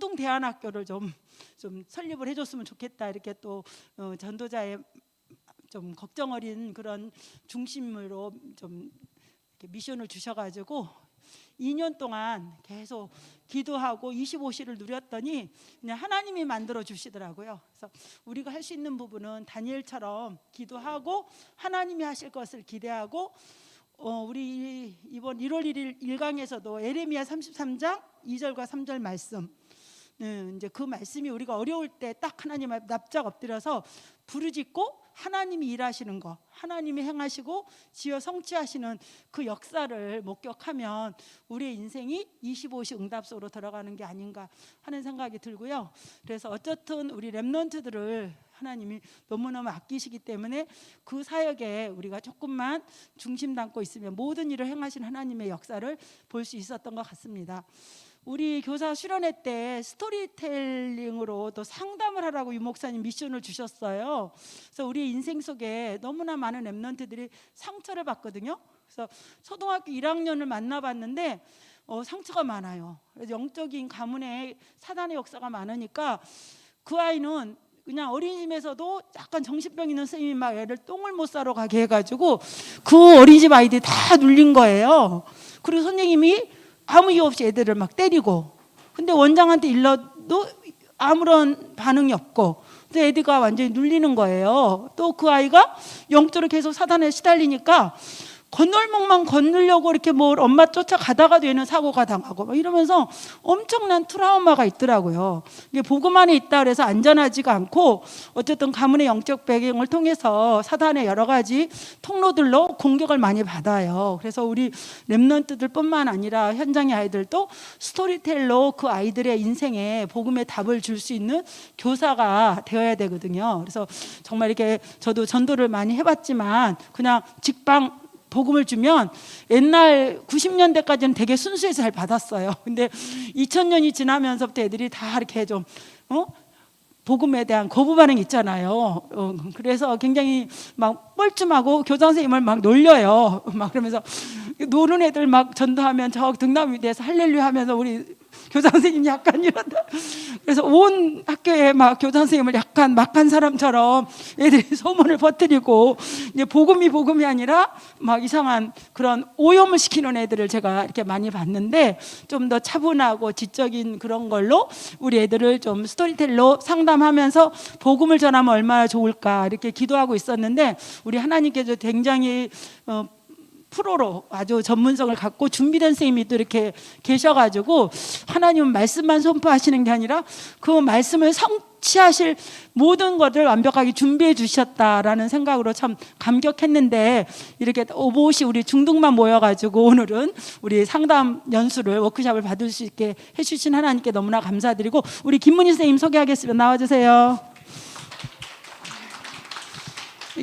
초등대안학교를 좀 설립을 해줬으면 좋겠다, 이렇게 또 전도자의 좀 걱정 어린 그런 중심으로 좀 이렇게 미션을 주셔가지고 2년 동안 계속 기도하고 25시를 누렸더니 그냥 하나님이 만들어 주시더라고요. 그래서 우리가 할 수 있는 부분은 다니엘처럼 기도하고 하나님이 하실 것을 기대하고, 우리 이번 1월 1일 1강에서도 에레미야 33장 2절과 3절 말씀, 이제 그 말씀이 우리가 어려울 때 딱 하나님 앞에 납작 엎드려서 부르짖고 하나님이 일하시는 거, 하나님이 행하시고 지어 성취하시는 그 역사를 목격하면 우리의 인생이 25시 응답소로 들어가는 게 아닌가 하는 생각이 들고요. 그래서 어쨌든 우리 렘넌트들을 하나님이 너무너무 아끼시기 때문에 그 사역에 우리가 조금만 중심 담고 있으면 모든 일을 행하신 하나님의 역사를 볼 수 있었던 것 같습니다. 우리 교사 수련회 때 스토리텔링으로 또 상담을 하라고 유 목사님 미션을 주셨어요. 그래서 우리 인생 속에 너무나 많은 렘넌트들이 상처를 받거든요. 그래서 초등학교 1학년을 만나봤는데 상처가 많아요. 그래서 영적인 가문에 사단의 역사가 많으니까 그 아이는 그냥 어린이집에서도 약간 정신병 있는 선생님이 막 애를 똥을 못 싸러 가게 해가지고 그 어린이집 아이들이 다 눌린 거예요. 그리고 선생님이 아무 이유 없이 애들을 막 때리고, 근데 원장한테 일러도 아무런 반응이 없고, 근데 애들가 완전히 눌리는 거예요. 또 그 아이가 영적으로 계속 사단에 시달리니까 건널목만 건너려고 이렇게 뭐 엄마 쫓아가다가도 얘는 사고가 당하고 막 이러면서 엄청난 트라우마가 있더라고요. 이게 복음 안에 있다 그래서 안전하지가 않고, 어쨌든 가문의 영적 배경을 통해서 사단의 여러 가지 통로들로 공격을 많이 받아요. 그래서 우리 렘넌트들뿐만 아니라 현장의 아이들도 스토리텔러 그 아이들의 인생에 복음의 답을 줄 수 있는 교사가 되어야 되거든요. 그래서 정말 이렇게 저도 전도를 많이 해봤지만 그냥 직방 복음을 주면 옛날 90년대까지는 되게 순수해서 잘 받았어요. 근데 2000년이 지나면서부터 애들이 다 이렇게 좀 복음에 대한 거부 반응이 있잖아요. 그래서 굉장히 막 뻘쭘하고 교장 선생님을 막 놀려요. 막 그러면서 노는 애들 막 전도하면 저 등나무 위에서 할렐루야 하면서 우리 교장 선생님이 약간 이런다. 그래서 온 학교에 막 교장 선생님을 약간 막한 사람처럼 애들이 소문을 퍼뜨리고, 이제 복음이 아니라 막 이상한 그런 오염을 시키는 애들을 제가 이렇게 많이 봤는데, 좀 더 차분하고 지적인 그런 걸로 우리 애들을 좀 스토리텔러 상담하면서 복음을 전하면 얼마나 좋을까 이렇게 기도하고 있었는데, 우리 하나님께서 굉장히 프로로 아주 전문성을 갖고 준비된 선생님이 또 이렇게 계셔가지고 하나님은 말씀만 선포하시는 게 아니라 그 말씀을 성취하실 모든 것을 완벽하게 준비해 주셨다라는 생각으로 참 감격했는데, 이렇게 오롯이 우리 중등만 모여가지고 오늘은 우리 상담 연수를 워크숍을 받을 수 있게 해주신 하나님께 너무나 감사드리고, 우리 김문희 선생님 소개하겠습니다. 나와주세요.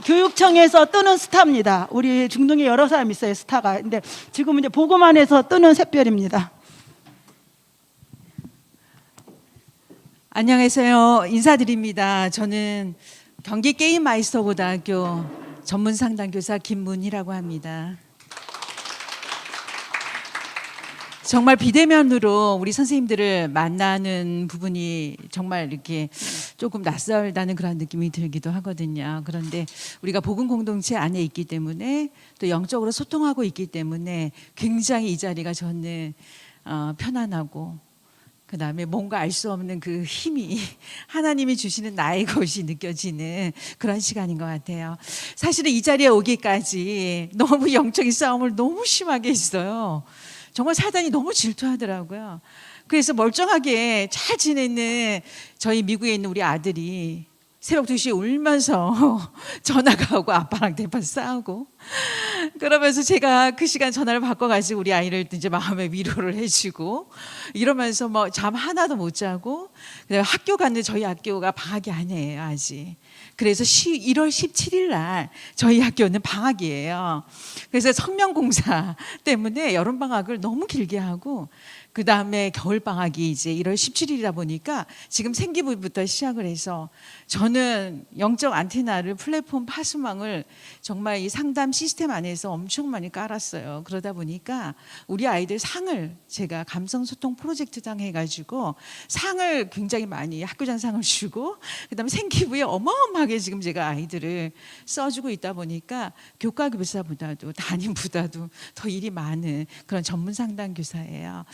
교육청에서 뜨는 스타입니다. 우리 중동에 여러 사람 있어요, 스타가. 근데 지금은 이제 복음 안에서 뜨는 샛별입니다. 안녕하세요. 인사드립니다. 저는 경기 게임마이스터 고등학교 전문 상담교사 김문희라고 합니다. 정말 비대면으로 우리 선생님들을 만나는 부분이 정말 이렇게 조금 낯설다는 그런 느낌이 들기도 하거든요. 그런데 우리가 복음 공동체 안에 있기 때문에 또 영적으로 소통하고 있기 때문에 굉장히 이 자리가 저는 편안하고, 그 다음에 뭔가 알 수 없는 그 힘이 하나님이 주시는 나의 것이 느껴지는 그런 시간인 것 같아요. 사실은 이 자리에 오기까지 너무 영적인 싸움을 너무 심하게 했어요. 정말 사단이 너무 질투하더라고요. 그래서 멀쩡하게 잘 지내는 저희 미국에 있는 우리 아들이 새벽 2시에 울면서 전화가 오고 아빠랑 대판 싸우고, 그러면서 제가 그 시간 전화를 바꿔가지고 우리 아이를 이제 마음의 위로를 해주고 이러면서 뭐 잠 하나도 못 자고, 그다음에 학교 갔는데 저희 학교가 방학이 아니에요 아직. 그래서 1월 17일 날 저희 학교는 방학이에요. 그래서 성명공사 때문에 여름방학을 너무 길게 하고, 그 다음에 겨울방학이 이제 1월 17일이다 보니까 지금 생기부부터 시작을 해서 저는 영적 안테나를 플랫폼 파수망을 정말 이 상담 시스템 안에서 엄청 많이 깔았어요. 그러다 보니까 우리 아이들 상을 제가 감성소통 프로젝트장 해가지고 상을 굉장히 많이 학교장 상을 주고 그다음에 생기부에 어마어마하게 지금 제가 아이들을 써주고 있다 보니까 교과 교사보다도 담임보다도 더 일이 많은 그런 전문 상담 교사예요.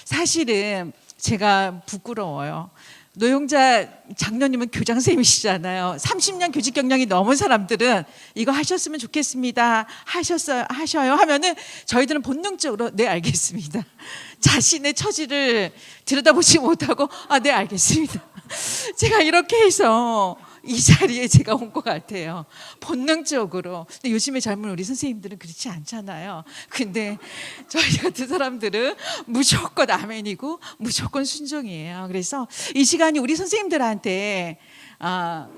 사실은 제가 부끄러워요. 노영자 장로님은 교장 선생님이시잖아요. 30년 교직 경력이 넘은 사람들은 이거 하셨으면 좋겠습니다. 하셔요 하면은 저희들은 본능적으로 네 알겠습니다. 자신의 처지를 들여다보지 못하고 네 알겠습니다. 제가 이렇게 해서 이 자리에 제가 온 것 같아요. 본능적으로. 근데 요즘에 젊은 우리 선생님들은 그렇지 않잖아요. 근데 저희 같은 사람들은 무조건 아멘이고 무조건 순종이에요. 그래서 이 시간이 우리 선생님들한테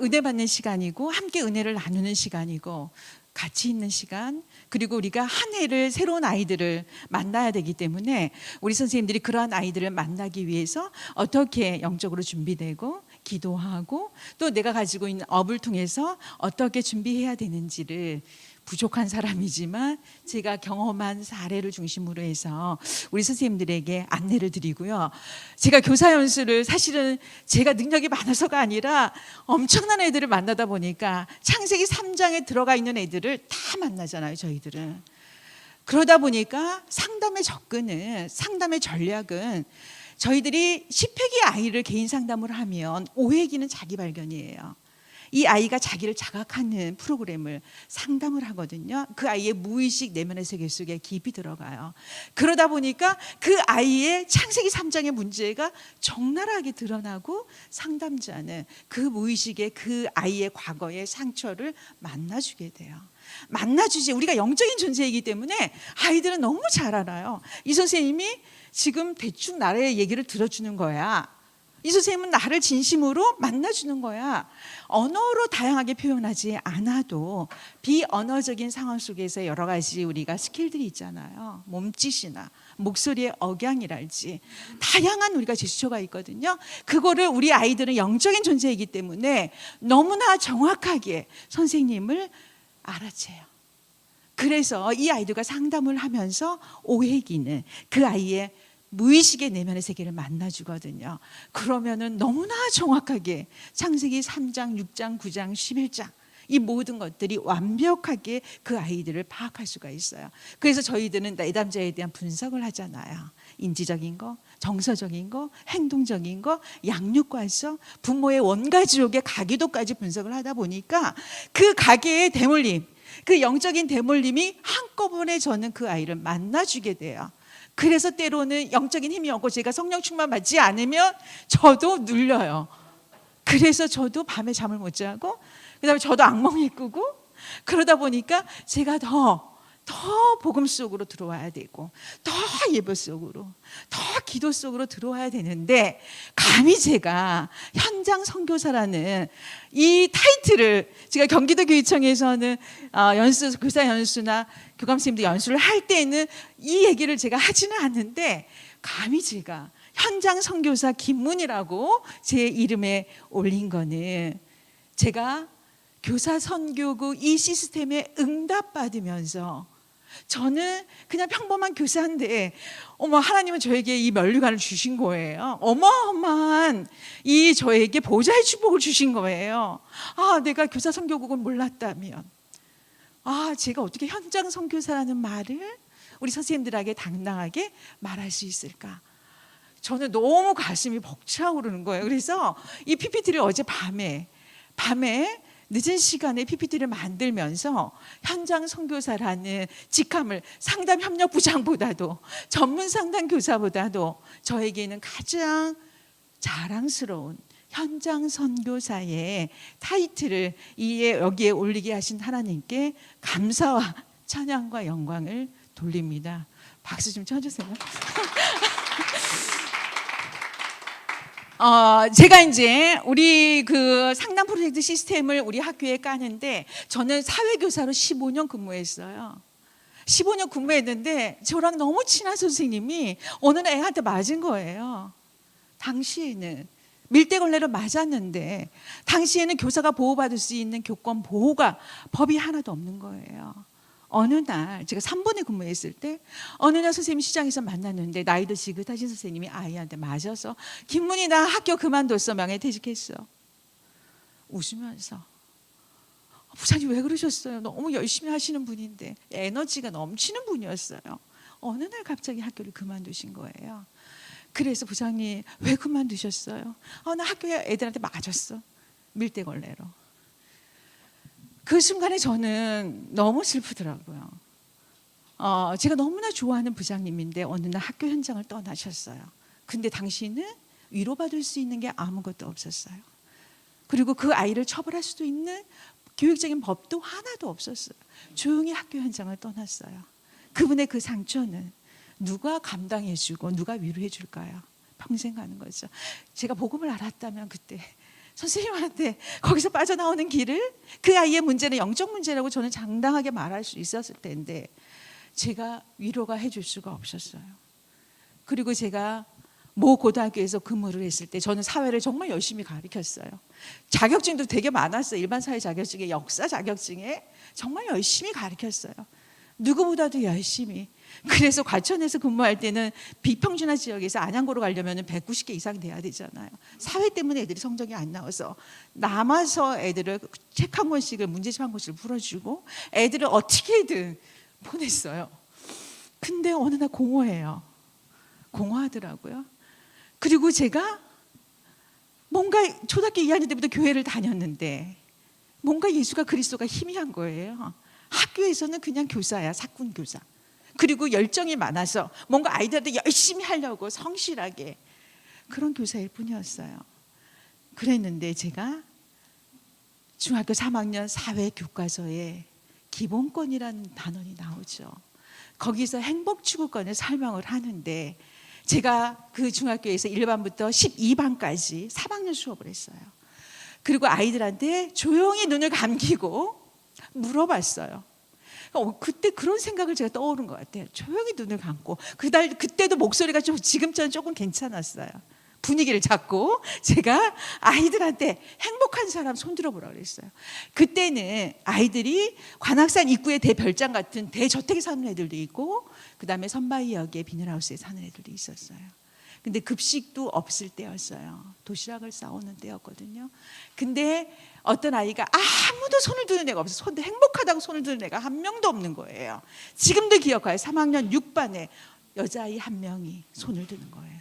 은혜 받는 시간이고 함께 은혜를 나누는 시간이고 같이 있는 시간, 그리고 우리가 한 해를 새로운 아이들을 만나야 되기 때문에 우리 선생님들이 그러한 아이들을 만나기 위해서 어떻게 영적으로 준비되고 기도하고 또 내가 가지고 있는 업을 통해서 어떻게 준비해야 되는지를 부족한 사람이지만 제가 경험한 사례를 중심으로 해서 우리 선생님들에게 안내를 드리고요. 제가 교사 연수를 사실은 제가 능력이 많아서가 아니라 엄청난 애들을 만나다 보니까 창세기 3장에 들어가 있는 애들을 다 만나잖아요, 저희들은. 그러다 보니까 상담의 접근은, 상담의 전략은 저희들이 10회기 아이를 개인 상담을 하면 5회기는 자기 발견이에요. 이 아이가 자기를 자각하는 프로그램을 상담을 하거든요. 그 아이의 무의식 내면의 세계 속에 깊이 들어가요. 그러다 보니까 그 아이의 창세기 3장의 문제가 적나라하게 드러나고 상담자는 그 무의식의 그 아이의 과거의 상처를 만나주게 돼요. 만나주지. 우리가 영적인 존재이기 때문에 아이들은 너무 잘 알아요. 이 선생님이 지금 대충 나의 얘기를 들어주는 거야. 이 선생님은 나를 진심으로 만나주는 거야. 언어로 다양하게 표현하지 않아도 비언어적인 상황 속에서 여러 가지 우리가 스킬들이 있잖아요. 몸짓이나 목소리의 억양이랄지 다양한 우리가 제스처가 있거든요. 그거를 우리 아이들은 영적인 존재이기 때문에 너무나 정확하게 선생님을 알아채요. 그래서 이 아이들과 상담을 하면서 오해기는 그 아이의 무의식의 내면의 세계를 만나주거든요. 그러면은 너무나 정확하게 창세기 3장, 6장, 9장, 11장 이 모든 것들이 완벽하게 그 아이들을 파악할 수가 있어요. 그래서 저희들은 내담자에 대한 분석을 하잖아요. 인지적인 거, 정서적인 거, 행동적인 거, 양육관서, 부모의 원가지옥의 가계도까지 분석을 하다 보니까 그 가계의 대물림, 그 영적인 대물림이 한꺼번에 저는 그 아이를 만나주게 돼요. 그래서 때로는 영적인 힘이 없고 제가 성령 충만 받지 않으면 저도 눌려요. 그래서 저도 밤에 잠을 못 자고 그다음에 저도 악몽이 꾸고 그러다 보니까 제가 더 복음 속으로 들어와야 되고 더 예배 속으로 더 기도 속으로 들어와야 되는데 감히 제가 현장 선교사라는 이 타이틀을 제가 경기도 교회청에서는 교사 연수나 교감 선생님들 연수를 할 때는 이 얘기를 제가 하지는 않는데 감히 제가 현장 선교사 김문이라고 제 이름에 올린 거는 제가 교사 선교구 이 시스템에 응답받으면서 저는 그냥 평범한 교사인데 하나님은 저에게 이 면류관을 주신 거예요. 어마어마한 이 저에게 보좌의 축복을 주신 거예요. 내가 교사 선교국을 몰랐다면 제가 어떻게 현장 선교사라는 말을 우리 선생님들에게 당당하게 말할 수 있을까? 저는 너무 가슴이 벅차오르는 거예요. 그래서 이 PPT를 어제 밤에 늦은 시간에 PPT를 만들면서 현장 선교사라는 직함을 상담 협력 부장보다도 전문 상담 교사보다도 저에게는 가장 자랑스러운 현장 선교사의 타이틀을 여기에 올리게 하신 하나님께 감사와 찬양과 영광을 돌립니다. 박수 좀 쳐주세요. 제가 이제 우리 그 상담 프로젝트 시스템을 우리 학교에 까는데 저는 사회교사로 15년 근무했어요. 15년 근무했는데 저랑 너무 친한 선생님이 어느 날 애한테 맞은 거예요. 당시에는 밀대걸레로 맞았는데 당시에는 교사가 보호받을 수 있는 교권 보호가 법이 하나도 없는 거예요. 어느 날 제가 3번에 근무했을 때 어느 날 선생님이 시장에서 만났는데 나이도 지긋하신 선생님이 아이한테 맞아서 김문희 나 학교 그만뒀어, 명예퇴직했어. 웃으면서 부장님 왜 그러셨어요? 너무 열심히 하시는 분인데 에너지가 넘치는 분이었어요. 어느 날 갑자기 학교를 그만두신 거예요. 그래서 부장님 왜 그만두셨어요? 나 학교에 애들한테 맞았어, 밀대걸레로. 그 순간에 저는 너무 슬프더라고요. 제가 너무나 좋아하는 부장님인데 어느 날 학교 현장을 떠나셨어요. 근데 당시는 위로받을 수 있는 게 아무것도 없었어요. 그리고 그 아이를 처벌할 수도 있는 교육적인 법도 하나도 없었어요. 조용히 학교 현장을 떠났어요. 그분의 그 상처는 누가 감당해주고 누가 위로해줄까요? 평생 가는 거죠. 제가 복음을 알았다면 그때 선생님한테 거기서 빠져나오는 길을, 그 아이의 문제는 영적 문제라고 저는 장당하게 말할 수 있었을 텐데 제가 위로가 해줄 수가 없었어요. 그리고 제가 모 고등학교에서 근무를 했을 때 저는 사회를 정말 열심히 가르쳤어요. 자격증도 되게 많았어요. 일반 사회 자격증에, 역사 자격증에 정말 열심히 가르쳤어요. 누구보다도 열심히. 그래서 과천에서 근무할 때는 비평준화 지역에서 안양고로 가려면 190개 이상 돼야 되잖아요. 사회 때문에 애들이 성적이 안 나와서 남아서 애들을 책 한 권씩을, 문제집 한 권씩을 풀어주고 애들을 어떻게든 보냈어요. 근데 어느 날 공허해요. 공허하더라고요. 그리고 제가 뭔가 초등학교 2학년 때부터 교회를 다녔는데 뭔가 예수가 그리스도가 희미한 거예요. 학교에서는 그냥 교사야, 사군 교사. 그리고 열정이 많아서 뭔가 아이들한테 열심히 하려고 성실하게 그런 교사일 뿐이었어요. 그랬는데 제가 중학교 3학년 사회교과서에 기본권이라는 단원이 나오죠. 거기서 행복추구권을 설명을 하는데 제가 그 중학교에서 1반부터 12반까지 3학년 수업을 했어요. 그리고 아이들한테 조용히 눈을 감기고 물어봤어요. 그때 그런 생각을 제가 떠오른 것 같아요. 조용히 눈을 감고. 그때도 목소리가 좀 지금처럼 조금 괜찮았어요. 분위기를 잡고 제가 아이들한테 행복한 사람 손들어 보라고 그랬어요. 그때는 아이들이 관악산 입구에 대별장 같은 대저택에 사는 애들도 있고 그다음에 선바위역에 비닐하우스에 사는 애들도 있었어요. 근데 급식도 없을 때였어요. 도시락을 싸오는 때였거든요. 근데 어떤 아이가 아무도 손을 드는 애가 없어요. 행복하다고 손을 드는 애가 한 명도 없는 거예요. 지금도 기억해요. 3학년 6반에 여자아이 한 명이 손을 드는 거예요.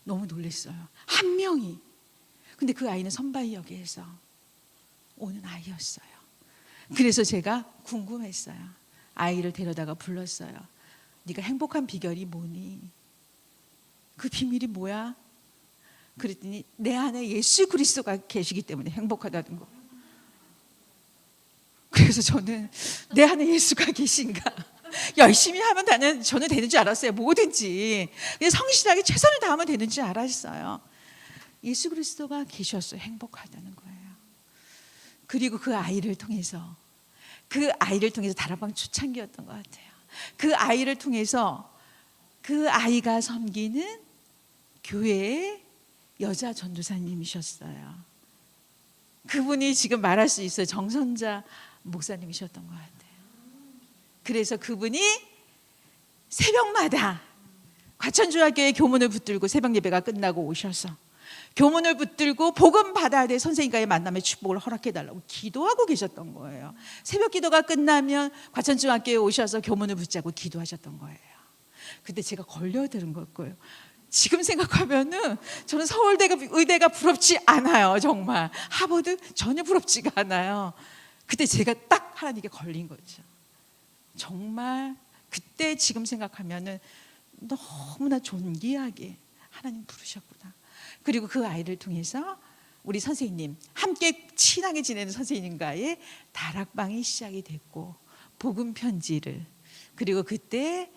너무 놀랐어요. 한 명이. 근데 그 아이는 선바위역에서 오는 아이였어요. 그래서 제가 궁금했어요. 아이를 데려다가 불렀어요. 네가 행복한 비결이 뭐니? 그 비밀이 뭐야? 그랬더니 내 안에 예수 그리스도가 계시기 때문에 행복하다는 거. 그래서 저는 내 안에 예수가 계신가? 열심히 하면 저는 되는 줄 알았어요. 뭐든지 그냥 성실하게 최선을 다하면 되는 줄 알았어요. 예수 그리스도가 계셨어요. 행복하다는 거예요. 그리고 그 아이를 통해서 다락방 초창기였던 것 같아요. 그 아이를 통해서 그 아이가 섬기는 교회의 여자 전도사님이셨어요. 그분이 지금 말할 수 있어요. 정선자 목사님이셨던 것 같아요. 그래서 그분이 새벽마다 과천중학교에 교문을 붙들고 새벽 예배가 끝나고 오셔서 교문을 붙들고 복음 받아야 될 선생님과의 만남의 축복을 허락해달라고 기도하고 계셨던 거예요. 새벽 기도가 끝나면 과천중학교에 오셔서 교문을 붙잡고 기도하셨던 거예요. 근데 제가 걸려드는 거예요. 지금 생각하면은 저는 서울대 의대가 부럽지 않아요. 정말 하버드 전혀 부럽지가 않아요. 그때 제가 딱 하나님께 걸린 거죠. 정말 그때 지금 생각하면은 너무나 존귀하게 하나님 부르셨구나. 그리고 그 아이를 통해서 우리 선생님, 함께 친하게 지내는 선생님과의 다락방이 시작이 됐고 복음 편지를, 그리고 그때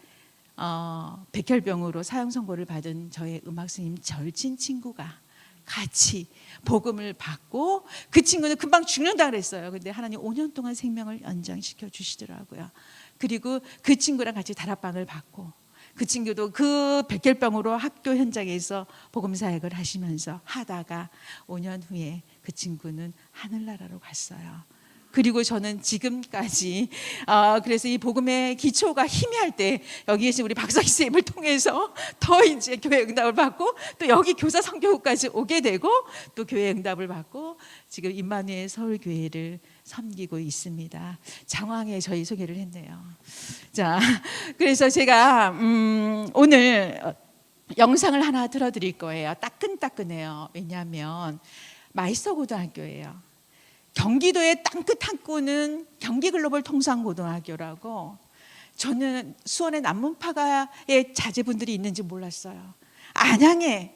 백혈병으로 사형 선고를 받은 저의 음악 스님 절친 친구가 같이 복음을 받고, 그 친구는 금방 죽는다 그랬어요. 근데 하나님 5년 동안 생명을 연장시켜 주시더라고요. 그리고 그 친구랑 같이 다락방을 받고 그 친구도 그 백혈병으로 학교 현장에서 복음 사역을 하시면서 하다가 5년 후에 그 친구는 하늘나라로 갔어요. 그리고 저는 지금까지 그래서 이 복음의 기초가 희미할 때 여기 계신 우리 박사희 쌤을 통해서 더 이제 교회 응답을 받고 또 여기 교사 선교국까지 오게 되고 또 교회 응답을 받고 지금 임마누엘 서울교회를 섬기고 있습니다. 장황에 저희 소개를 했네요. 자, 그래서 제가 오늘 영상을 하나 들어드릴 거예요. 따끈따끈해요. 왜냐하면 마이스터 고등학교예요. 경기도의 땅끝 한 구는 경기글로벌 통상고등학교라고. 저는 수원의 남문파가의 자제분들이 있는지 몰랐어요. 안양에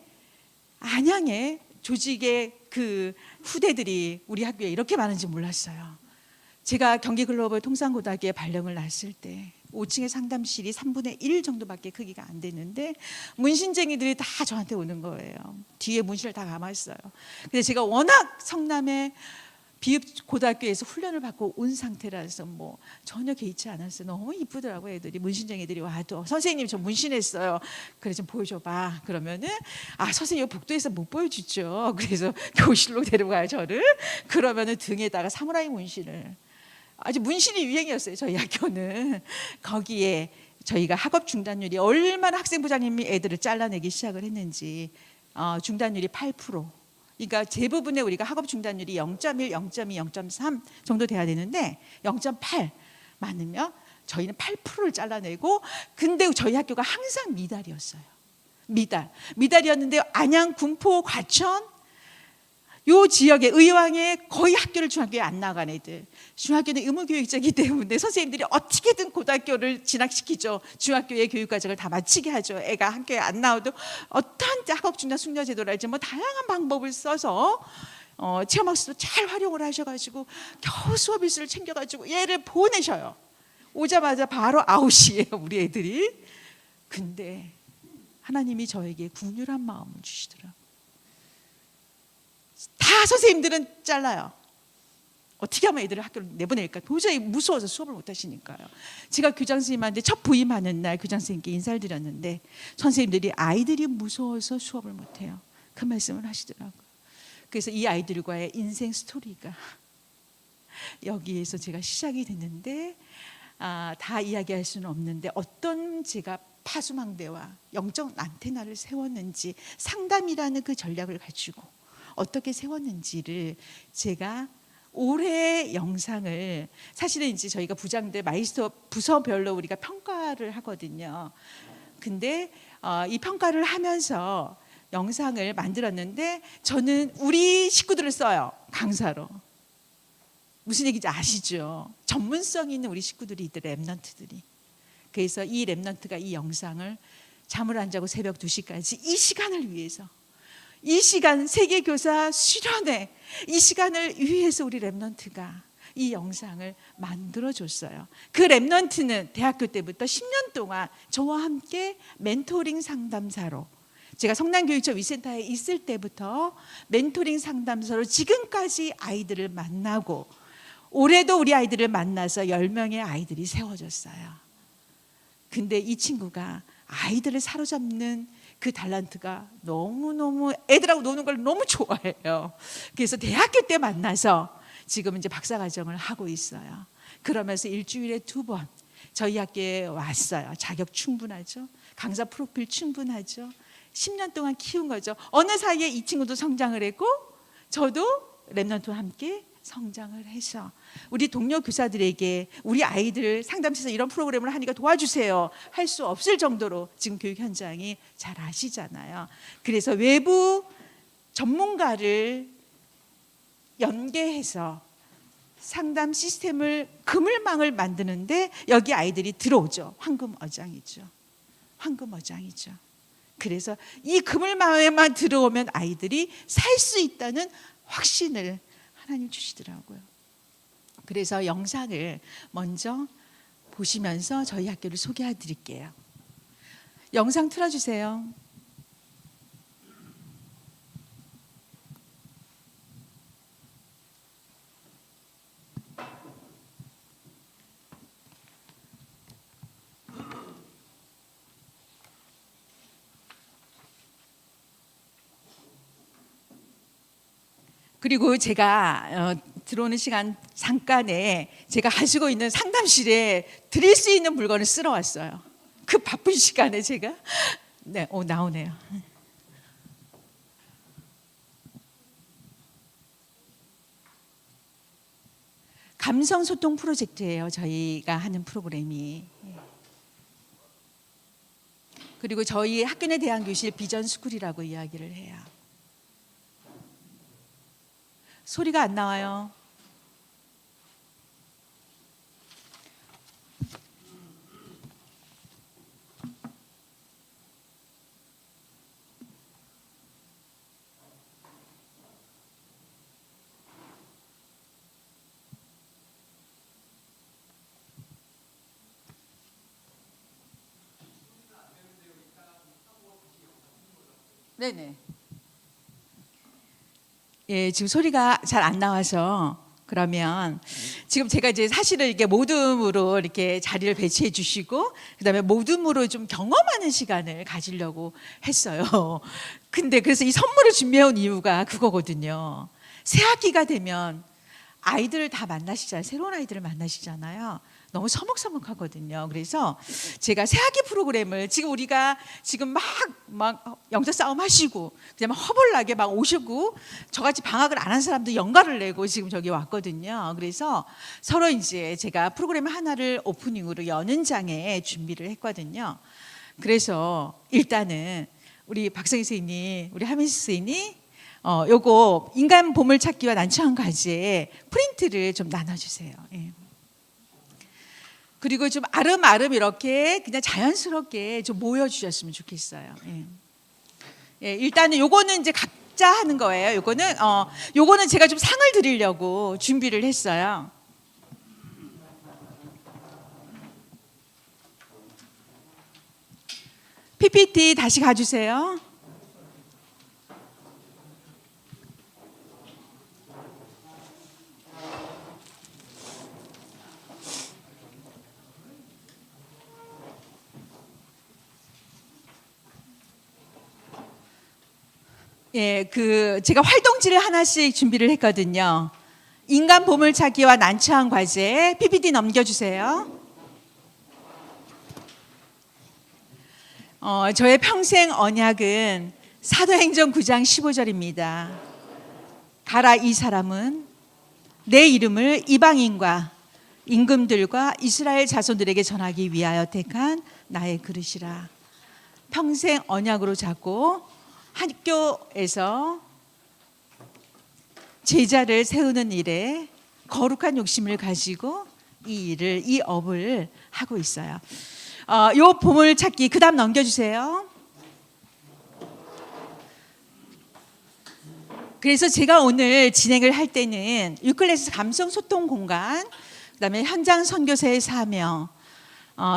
조직의 그 후대들이 우리 학교에 이렇게 많은지 몰랐어요. 제가 경기글로벌 통상고등학교에 발령을 났을 때 5층의 상담실이 3분의 1 정도밖에 크기가 안 되는데 문신쟁이들이 다 저한테 오는 거예요. 뒤에 문신을 다 감았어요. 근데 제가 워낙 성남의 비읍고등학교에서 훈련을 받고 온 상태라서 뭐 전혀 개의치 않았어요. 너무 이쁘더라고요. 애들이 문신쟁이들이 와도 선생님 저 문신했어요. 그래 좀 보여줘봐. 그러면은 선생님 복도에서 못 보여주죠. 그래서 교실로 데려가요 저를. 그러면은 등에다가 사무라이 문신을, 아주 문신이 유행이었어요 저희 학교는. 거기에 저희가 학업 중단율이 얼마나 학생부장님이 애들을 잘라내기 시작을 했는지 중단율이 8%. 그러니까 대부분의 우리가 학업 중단율이 0.1, 0.2, 0.3 정도 돼야 되는데 0.8 많으면 저희는 8%를 잘라내고, 근데 저희 학교가 항상 미달이었어요. 미달이었는데 안양, 군포, 과천 요 지역의 의왕에 거의 학교를 중학교에 안 나간 애들. 중학교는 의무교육자이기 때문에 선생님들이 어떻게든 고등학교를 진학시키죠. 중학교의 교육과정을 다 마치게 하죠. 애가 학교에 안 나와도 어떠한 학업중단 숙려제도랄지 뭐 다양한 방법을 써서 체험학습도 잘 활용을 하셔가지고 겨우 수업 일수를 챙겨가지고 얘를 보내셔요. 오자마자 바로 아웃이에요 우리 애들이. 근데 하나님이 저에게 국률한 마음을 주시더라고요. 다 선생님들은 잘라요. 어떻게 하면 애들을 학교를 내보낼까? 도저히 무서워서 수업을 못 하시니까요. 제가 교장 선생님한테 첫 부임하는 날 교장 선생님께 인사를 드렸는데 선생님들이 아이들이 무서워서 수업을 못 해요. 그 말씀을 하시더라고요. 그래서 이 아이들과의 인생 스토리가 여기에서 제가 시작이 됐는데 다 이야기할 수는 없는데 어떤 제가 파수망대와 영적 안테나를 세웠는지, 상담이라는 그 전략을 가지고 어떻게 세웠는지를 제가 올해 영상을, 사실은 이제 저희가 부장들 마이스터 부서별로 우리가 평가를 하거든요. 근데 이 평가를 하면서 영상을 만들었는데 저는 우리 식구들을 써요. 강사로. 무슨 얘기인지 아시죠? 전문성 있는 우리 식구들이 있더래, 랩런트들이. 그래서 이 랩런트가 이 영상을 잠을 안 자고 새벽 2시까지 이 시간을 위해서, 이 시간 세계교사 수련회 이 시간을 위해서 우리 랩런트가 이 영상을 만들어줬어요. 그 랩런트는 대학교 때부터 10년 동안 저와 함께 멘토링 상담사로, 제가 성남교육청 위센터에 있을 때부터 멘토링 상담사로 지금까지 아이들을 만나고, 올해도 우리 아이들을 만나서 10명의 아이들이 세워졌어요. 근데 이 친구가 아이들을 사로잡는 그 달란트가 너무너무, 애들하고 노는 걸 너무 좋아해요. 그래서 대학교 때 만나서 지금 이제 박사과정을 하고 있어요. 그러면서 일주일에 2번 저희 학교에 왔어요. 자격 충분하죠. 강사 프로필 충분하죠. 10년 동안 키운 거죠. 어느 사이에 이 친구도 성장을 했고 저도 랩런트와 함께 성장을 해서 우리 동료 교사들에게 우리 아이들 상담실에서 이런 프로그램을 하니까 도와주세요 할 수 없을 정도로 지금 교육 현장이 잘 아시잖아요. 그래서 외부 전문가를 연계해서 상담 시스템을, 그물망을 만드는데 여기 아이들이 들어오죠. 황금어장이죠. 황금어장이죠. 그래서 이 그물망에만 들어오면 아이들이 살 수 있다는 확신을 하나님 주시더라고요. 그래서 영상을 먼저 보시면서 저희 학교를 소개해 드릴게요. 영상 틀어주세요. 그리고 제가 들어오는 시간 잠깐에 제가 가지고 있는 상담실에 드릴 수 있는 물건을 쓸어 왔어요. 그 바쁜 시간에 제가 네, 나오네요. 감성 소통 프로젝트예요. 저희가 하는 프로그램이. 그리고 저희 학교 내 대안 교실 비전 스쿨이라고 이야기를 해요. 소리가 안 나와요. 네네. 예, 지금 소리가 잘 안 나와서 그러면 지금 제가 이제 사실은 이렇게 모둠으로 이렇게 자리를 배치해 주시고 그다음에 모둠으로 좀 경험하는 시간을 가지려고 했어요. 근데 그래서 이 선물을 준비해 온 이유가 그거거든요. 새 학기가 되면 아이들을 다 만나시잖아요. 새로운 아이들을 만나시잖아요. 너무 서먹서먹하거든요. 그래서 제가 새학기 프로그램을 지금 우리가 지금 막 영적 싸움 하시고 그다음에 허벌나게 막 오시고 저같이 방학을 안 한 사람도 연가를 내고 지금 저기 왔거든요. 그래서 서로 이제 제가 프로그램 하나를 오프닝으로 여는 장에 준비를 했거든요. 그래서 일단은 우리 박성희 선생님, 우리 하민수 선생님 요거 인간 보물찾기와 난처한 과제에 프린트를 좀 나눠주세요. 예. 그리고 좀 아름아름 이렇게 그냥 자연스럽게 좀 모여주셨으면 좋겠어요. 예. 예, 일단은 요거는 이제 각자 하는 거예요. 요거는 제가 좀 상을 드리려고 준비를 했어요. PPT 다시 가주세요. 예, 제가 활동지를 하나씩 준비를 했거든요. 인간 보물찾기와 난처한 과제 PPT 넘겨주세요. 저의 평생 언약은 사도행전 9장 15절입니다. 가라 이 사람은 내 이름을 이방인과 임금들과 이스라엘 자손들에게 전하기 위하여 택한 나의 그릇이라. 평생 언약으로 잡고 학교에서 제자를 세우는 일에 거룩한 욕심을 가지고 이 업을 하고 있어요. 요 보물찾기 그 다음 넘겨주세요. 그래서 제가 오늘 진행을 할 때는 유클래스 감성 소통 공간, 그다음에 현장 선교사의 사명,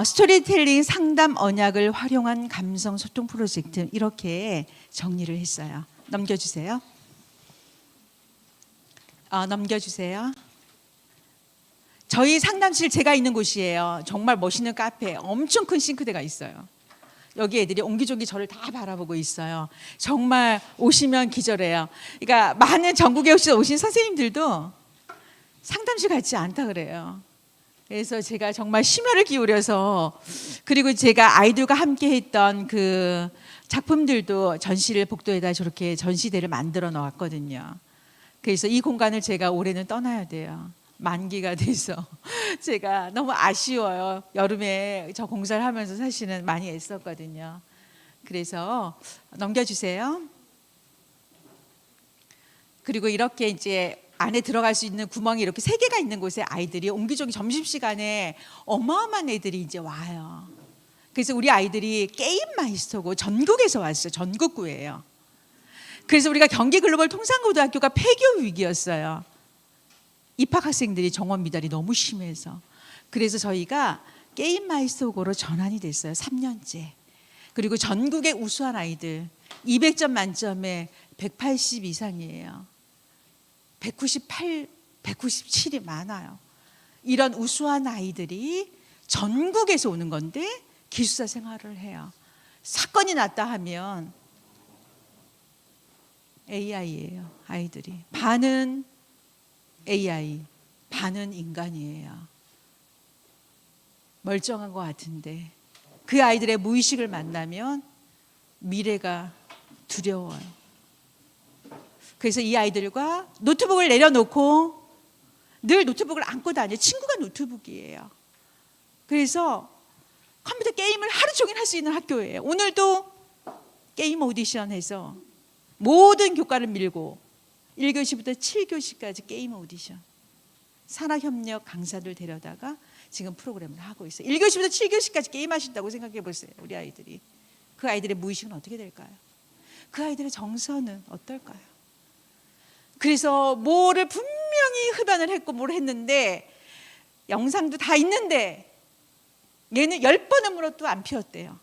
스토리텔링 상담 언약을 활용한 감성 소통 프로젝트 이렇게 정리를 했어요. 넘겨주세요. 넘겨주세요. 저희 상담실 제가 있는 곳이에요. 정말 멋있는 카페, 엄청 큰 싱크대가 있어요. 여기 애들이 옹기종기 저를 다 바라보고 있어요. 정말 오시면 기절해요. 그러니까 많은 전국에 오신 선생님들도 상담실 같지 않다 그래요. 그래서 제가 정말 심혈을 기울여서, 그리고 제가 아이들과 함께 했던 그 작품들도 전시를 복도에다 저렇게 전시대를 만들어 놓았거든요. 그래서 이 공간을 제가 올해는 떠나야 돼요. 만기가 돼서 제가 너무 아쉬워요. 여름에 저 공사를 하면서 사실은 많이 애썼거든요. 그래서 넘겨주세요. 그리고 이렇게 이제 안에 들어갈 수 있는 구멍이 이렇게 3개가 있는 곳에 아이들이 옹기종기 점심시간에 어마어마한 애들이 이제 와요. 그래서 우리 아이들이 게임 마이스터고 전국에서 왔어요. 전국구예요. 그래서 우리가 경기 글로벌 통상고등학교가 폐교 위기였어요. 입학학생들이 정원 미달이 너무 심해서. 그래서 저희가 게임 마이스터고로 전환이 됐어요. 3년째. 그리고 전국의 우수한 아이들 200점 만점에 180 이상이에요. 198, 197이 많아요. 이런 우수한 아이들이 전국에서 오는 건데 기숙사 생활을 해요. 사건이 났다 하면 AI예요. 아이들이 반은 AI, 반은 인간이에요. 멀쩡한 것 같은데 그 아이들의 무의식을 만나면 미래가 두려워요. 그래서 이 아이들과 노트북을 내려놓고 늘 노트북을 안고 다녀요. 친구가 노트북이에요. 그래서 컴퓨터 게임을 하루 종일 할 수 있는 학교예요. 오늘도 게임 오디션해서 모든 교과를 밀고 1교시부터 7교시까지 게임 오디션, 산학협력 강사들 데려다가 지금 프로그램을 하고 있어요. 1교시부터 7교시까지 게임하신다고 생각해 보세요. 우리 아이들이. 그 아이들의 무의식은 어떻게 될까요? 그 아이들의 정서는 어떨까요? 그래서 뭐를 분명히 흡연을 했고 뭘 했는데 영상도 다 있는데 얘는 10번을 물어도 안 피웠대요.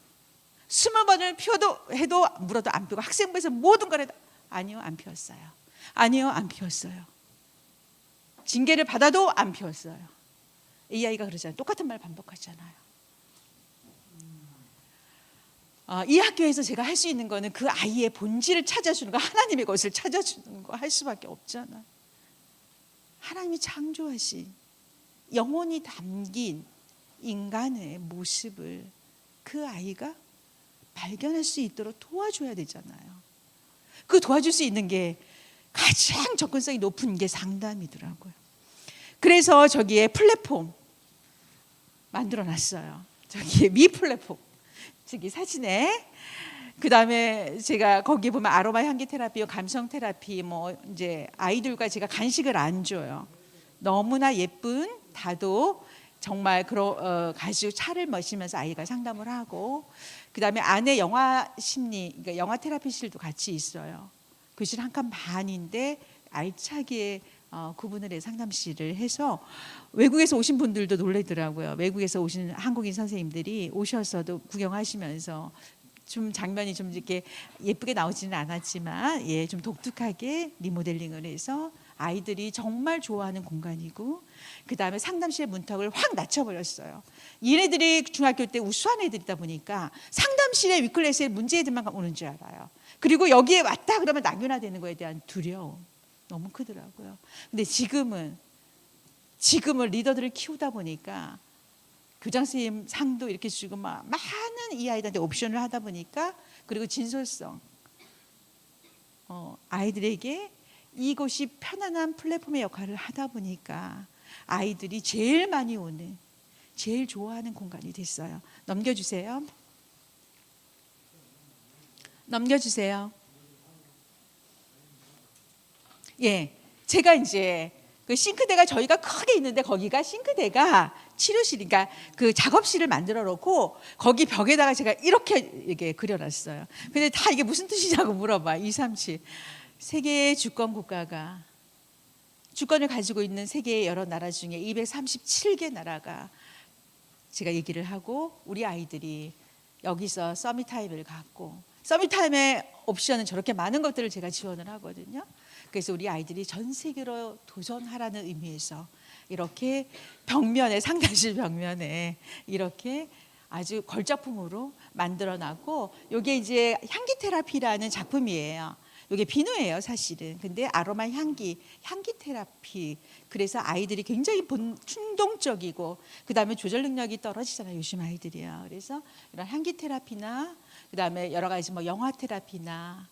20번을 피워도 해도 물어도 안 피우고 학생부에서 모든 걸 해도 아니요 안 피웠어요. 아니요 안 피웠어요. 징계를 받아도 안 피웠어요. 이 아이가 그러잖아요. 똑같은 말 반복하잖아요. 이 학교에서 제가 할 수 있는 거는 그 아이의 본질을 찾아주는 거, 하나님의 것을 찾아주는 거 할 수밖에 없잖아요. 하나님이 창조하신 영혼이 담긴 인간의 모습을 그 아이가 발견할 수 있도록 도와줘야 되잖아요. 그 도와줄 수 있는 게 가장 접근성이 높은 게 상담이더라고요. 그래서 저기에 플랫폼 만들어 놨어요. 저기에 미 플랫폼. 저기 사진에. 그다음에 제가 거기 보면 아로마 향기 테라피, 감성 테라피, 뭐 이제 아이들과 제가 간식을 안 줘요. 너무나 예쁜 다도 정말 가지고 차를 마시면서 아이가 상담을 하고, 그다음에 안에 영화 심리, 그러니까 영화 테라피실도 같이 있어요. 교실 한 칸 반인데 알차게 구분을 해 상담실을 해서 외국에서 오신 분들도 놀래더라고요. 외국에서 오신 한국인 선생님들이 오셔서도 구경하시면서 좀 장면이 좀 이렇게 예쁘게 나오지는 않았지만 좀 독특하게 리모델링을 해서 아이들이 정말 좋아하는 공간이고, 그다음에 상담실 문턱을 확 낮춰버렸어요. 얘네들이 중학교 때 우수한 애들이다 보니까 상담실에 위클래스에 문제 애들만 오는 줄 알아요. 그리고 여기에 왔다 그러면 낙연화되는 거에 대한 두려움 너무 크더라고요. 근데 지금은 리더들을 키우다 보니까 교장 선생님 상도 이렇게 주고 막 많은 이 아이들한테 옵션을 하다 보니까, 그리고 진솔성, 아이들에게 이곳이 편안한 플랫폼의 역할을 하다 보니까 아이들이 제일 많이 오는, 제일 좋아하는 공간이 됐어요. 넘겨주세요. 제가 이제 그 싱크대가 저희가 크게 있는데 거기가 싱크대가 치료실, 그러니까 그 작업실을 만들어 놓고 거기 벽에다가 제가 이렇게 그려놨어요. 근데 다 이게 무슨 뜻이냐고 물어봐. 237 세계의 주권 국가가, 주권을 가지고 있는 세계의 여러 나라 중에 237개 나라가 제가 얘기를 하고, 우리 아이들이 여기서 서밋타임을 갖고, 서밋타임의 옵션은 저렇게 많은 것들을 제가 지원을 하거든요. 그래서 우리 아이들이 전 세계로 도전하라는 의미에서 이렇게 벽면에, 상담실 벽면에 이렇게 아주 걸작품으로 만들어놨고, 이게 이제 향기 테라피라는 작품이에요. 이게 비누예요 사실은. 근데 아로마 향기 테라피. 그래서 아이들이 굉장히 충동적이고, 그다음에 조절 능력이 떨어지잖아요 요즘 아이들이요. 그래서 이런 향기 테라피나 그다음에 여러 가지 뭐 영화 테라피나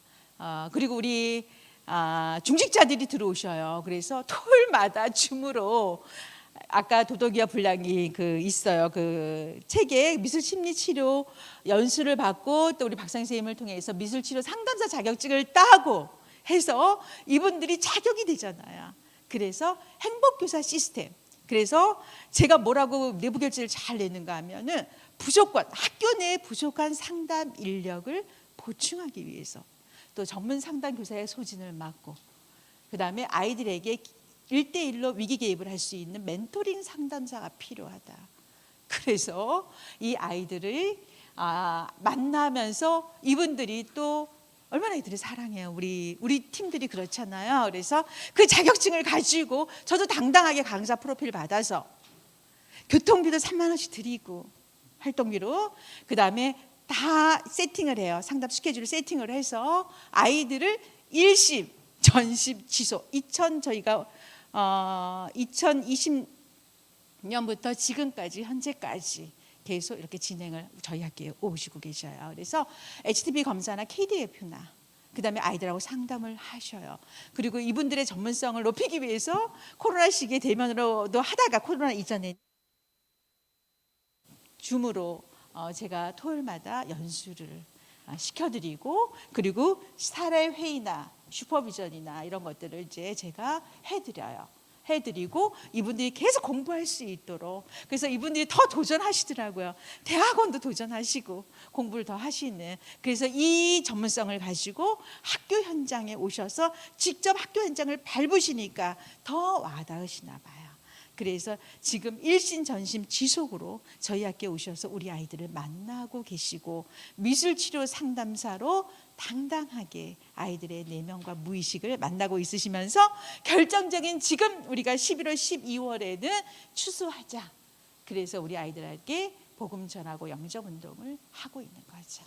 그리고 우리 중직자들이 들어오셔요. 그래서 토요일마다 줌으로, 아까 도덕이와 분량이 있어요. 그 책에 미술 심리 치료 연수를 받고, 또 우리 박상 선생님을 통해서 미술 치료 상담사 자격증을 따고 해서 이분들이 자격이 되잖아요. 그래서 행복교사 시스템. 그래서 제가 뭐라고 내부 결제를 잘 내는가 하면은 학교 내에 부족한 상담 인력을 보충하기 위해서, 또 전문 상담 교사의 소진을 막고, 그다음에 아이들에게 1대1로 위기 개입을 할 수 있는 멘토링 상담사가 필요하다. 그래서 이 아이들을 만나면서 이분들이 또 얼마나 이들을 사랑해요. 우리 팀들이 그렇잖아요. 그래서 그 자격증을 가지고 저도 당당하게 강사 프로필 받아서 교통비도 3만 원씩 드리고 활동비로, 그다음에 다 세팅을 해요. 상담 스케줄을 세팅을 해서 아이들을 일심 전심 지속 저희가 2020년부터 지금까지 현재까지 계속 이렇게 진행을 저희 학교에 오시고 계셔요. 그래서 HTV 검사나 KDF나 그다음에 아이들하고 상담을 하셔요. 그리고 이분들의 전문성을 높이기 위해서 코로나 시기에 대면으로도 하다가 코로나 이전에 줌으로 제가 토요일마다 연수를 시켜드리고, 그리고 사례 회의나 슈퍼비전이나 이런 것들을 이제 제가 해드리고 이분들이 계속 공부할 수 있도록, 그래서 이분들이 더 도전하시더라고요. 대학원도 도전하시고 공부를 더 하시는, 그래서 이 전문성을 가지고 학교 현장에 오셔서 직접 학교 현장을 밟으시니까 더 와닿으시나 봐요. 그래서 지금 일신전심 지속으로 저희 학교에 오셔서 우리 아이들을 만나고 계시고, 미술치료 상담사로 당당하게 아이들의 내면과 무의식을 만나고 있으시면서, 결정적인 지금 우리가 11월 12월에는 추수하자, 그래서 우리 아이들에게 복음 전하고 영접 운동을 하고 있는 거죠.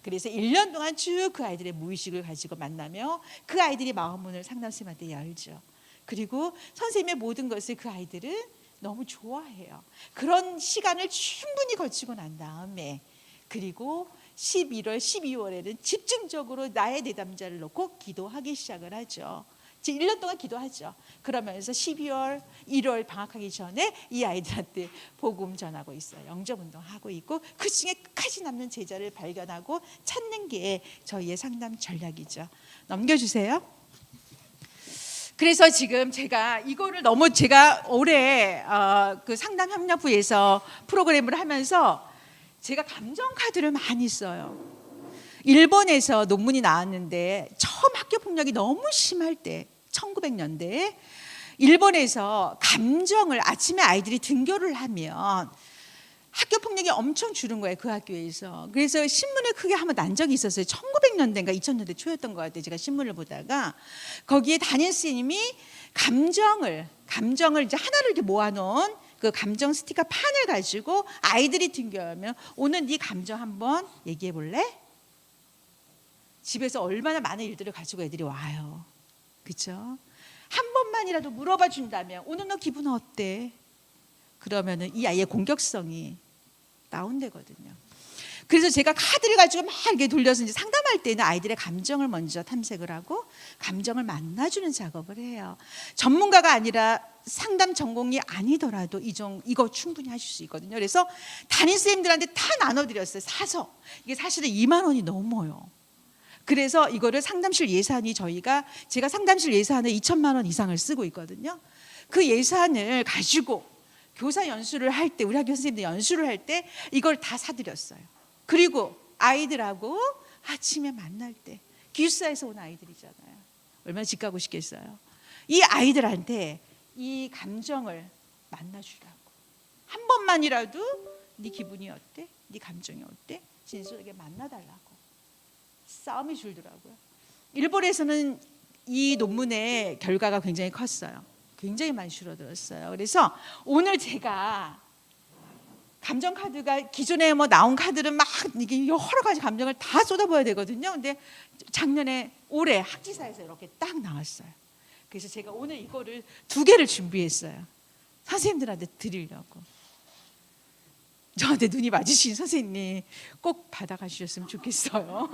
그래서 1년 동안 쭉 그 아이들의 무의식을 가지고 만나며 그 아이들이 마음문을 상담쌤한테 열죠. 그리고 선생님의 모든 것을 그 아이들은 너무 좋아해요. 그런 시간을 충분히 거치고 난 다음에, 그리고 11월, 12월에는 집중적으로 나의 내담자를 놓고 기도하기 시작을 하죠. 1년 동안 기도하죠. 그러면서 12월, 1월 방학하기 전에 이 아이들한테 복음 전하고 있어요. 영접운동하고 있고, 그 중에 끝까지 남는 제자를 발견하고 찾는 게 저희의 상담 전략이죠. 넘겨주세요. 그래서 지금 제가 이거를 너무 제가 올해 그 상담협력부에서 프로그램을 하면서 제가 감정 카드를 많이 써요. 일본에서 논문이 나왔는데, 처음 학교 폭력이 너무 심할 때 1900년대에 일본에서 감정을, 아침에 아이들이 등교를 하면 학교 폭력이 엄청 줄은 거예요, 그 학교에서. 그래서 신문에 크게 한번 난 적이 있었어요. 1900년대인가 2000년대 초였던 것 같아요. 제가 신문을 보다가 거기에 담임선생님이 감정을 이제 하나를 이렇게 모아놓은 그 감정 스티커 판을 가지고 아이들이 등교하면, 오늘 네 감정 한번 얘기해 볼래? 집에서 얼마나 많은 일들을 가지고 애들이 와요. 그렇죠? 한 번만이라도 물어봐 준다면, 오늘 너 기분 어때? 그러면은 이 아이의 공격성이 다운되거든요. 그래서 제가 카드를 가지고 막 이렇게 돌려서 이제 상담할 때는 아이들의 감정을 먼저 탐색을 하고 감정을 만나주는 작업을 해요. 전문가가 아니라 상담 전공이 아니더라도 이거 충분히 하실 수 있거든요. 그래서 담임선생님들한테 다 나눠드렸어요. 사서. 이게 사실은 2만 원이 넘어요. 그래서 이거를 상담실 예산이, 제가 상담실 예산을 2천만 원 이상을 쓰고 있거든요. 그 예산을 가지고 교사 연수를 할 때, 우리 학교 선생님들 연수를 할 때 이걸 다 사드렸어요. 그리고 아이들하고 아침에 만날 때, 기숙사에서 온 아이들이잖아요. 얼마나 집 가고 싶겠어요. 이 아이들한테 이 감정을 만나주라고. 한 번만이라도 네 기분이 어때? 네 감정이 어때? 진솔하게 만나달라고. 싸움이 줄더라고요. 일본에서는 이 논문의 결과가 굉장히 컸어요. 굉장히 많이 줄어들었어요. 그래서 오늘 제가 감정 카드가, 기존에 뭐 나온 카드는 막 이게 여러 가지 감정을 다 쏟아부어야 되거든요. 근데 올해 학지사에서 이렇게 딱 나왔어요. 그래서 제가 오늘 이거를 2개를 준비했어요. 선생님들한테 드리려고. 저한테 눈이 맞으신 선생님 꼭 받아가주셨으면 좋겠어요.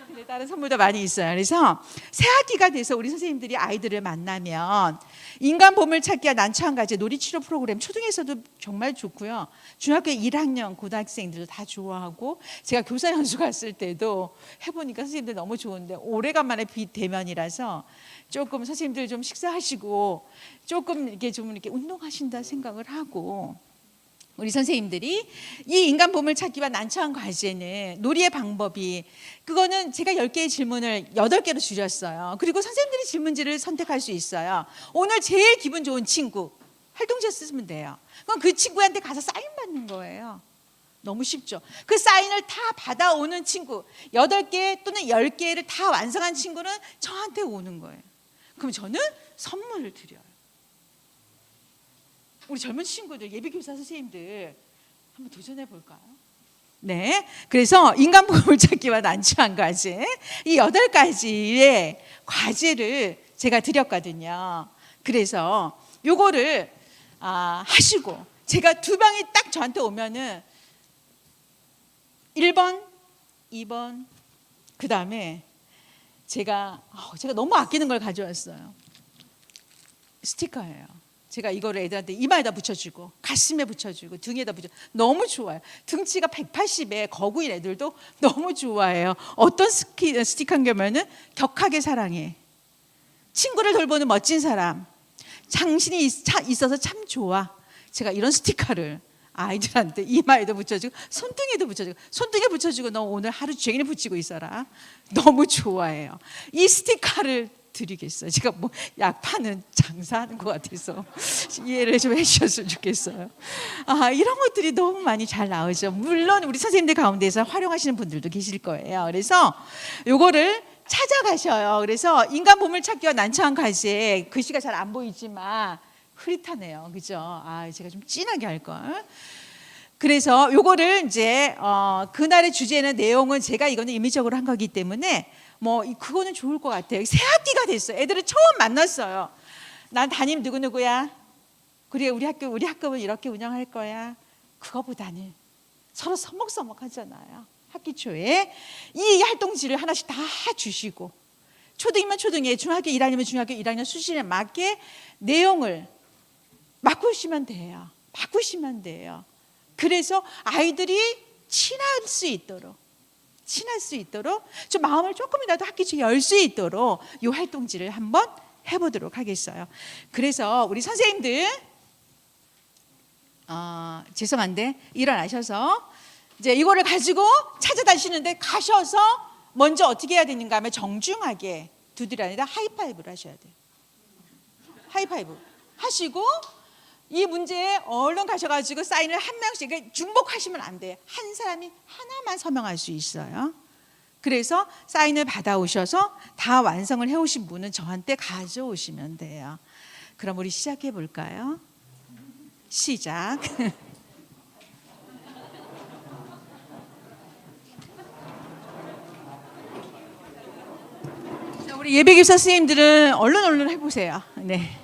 근데 다른 선물도 많이 있어요. 그래서 새학기가 돼서 우리 선생님들이 아이들을 만나면 인간 보물찾기와 난처한가제 놀이치료 프로그램, 초등에서도 정말 좋고요. 중학교 1학년 고등학생들도 다 좋아하고, 제가 교사 연수 갔을 때도 해보니까 선생님들 너무 좋은데, 오래간만에 비대면이라서 조금 선생님들 좀 식사하시고 조금 이렇게 운동하신다 생각을 하고, 우리 선생님들이 이 인간 보물찾기와 난처한 과제는 놀이의 방법이, 그거는 제가 10개의 질문을 8개로 줄였어요. 그리고 선생님들이 질문지를 선택할 수 있어요. 오늘 제일 기분 좋은 친구 활동지에 쓰면 돼요. 그럼 그 친구한테 가서 사인 받는 거예요. 너무 쉽죠. 그 사인을 다 받아오는 친구, 8개 또는 10개를 다 완성한 친구는 저한테 오는 거예요. 그럼 저는 선물을 드려요. 우리 젊은 친구들, 예비교사 선생님들 한번 도전해 볼까요? 네, 그래서 인간 보물찾기와 난처한 과제 이 8가지의 과제를 제가 드렸거든요. 그래서 요거를 하시고 제가 두 방이 딱 저한테 오면은 1번, 2번 그 다음에 제가 너무 아끼는 걸 가져왔어요. 스티커예요. 제가 이거를 애들한테 이마에다 붙여주고 가슴에 붙여주고 등에다 붙여 너무 좋아요. 등치가 180에 거구인 애들도 너무 좋아해요. 어떤 스티커냐면은 격하게 사랑해. 친구를 돌보는 멋진 사람. 당신이 있어서 참 좋아. 제가 이런 스티커를 아이들한테 이마에도 붙여주고 손등에도 붙여주고 손등에 붙여주고 너 오늘 하루 종일 붙이고 있어라. 너무 좋아해요. 이 스티커를 드리겠어요. 제가 뭐 약 파는 장사하는 것 같아서 이해를 좀 해주셨으면 좋겠어요. 이런 것들이 너무 많이 잘 나오죠. 물론 우리 선생님들 가운데서 활용하시는 분들도 계실 거예요. 그래서 요거를 찾아가셔요. 그래서 인간 보물찾기와 난처한 과제 글씨가 잘 안 보이지만 흐릿하네요. 그죠? 제가 좀 진하게 할 걸. 그래서 요거를 이제 그날의 주제는 내용은 제가 이거는 임의적으로 한 거기 때문에 뭐 그거는 좋을 것 같아요. 새 학기가 됐어요. 애들을 처음 만났어요. 난 담임 누구누구야. 그래 우리 학급은 이렇게 운영할 거야. 그거보다는 서로 서먹서먹하잖아요. 학기 초에 이 활동지를 하나씩 다 주시고 초등이면 초등에 중학교 1학년이면 중학교 1학년 수준에 맞게 내용을 바꾸시면 돼요. 그래서 아이들이 친할 수 있도록 좀 마음을 조금이라도 학기 초에 열 수 있도록 이 활동지를 한번 해보도록 하겠어요. 그래서 우리 선생님들 죄송한데 일어나셔서 이제 이거를 가지고 찾아다니시는데 가셔서 먼저 어떻게 해야 되는가 하면 정중하게 두드려 아니라 하이파이브를 하셔야 돼요. 하이파이브 하시고 이 문제에 얼른 가셔가지고 사인을 한 명씩 중복하시면 안 돼요. 한 사람이 하나만 서명할 수 있어요. 그래서 사인을 받아오셔서 다 완성을 해오신 분은 저한테 가져오시면 돼요. 그럼 우리 시작해 볼까요? 시작. 자, 우리 예배교사 선생님들은 얼른 해보세요. 네.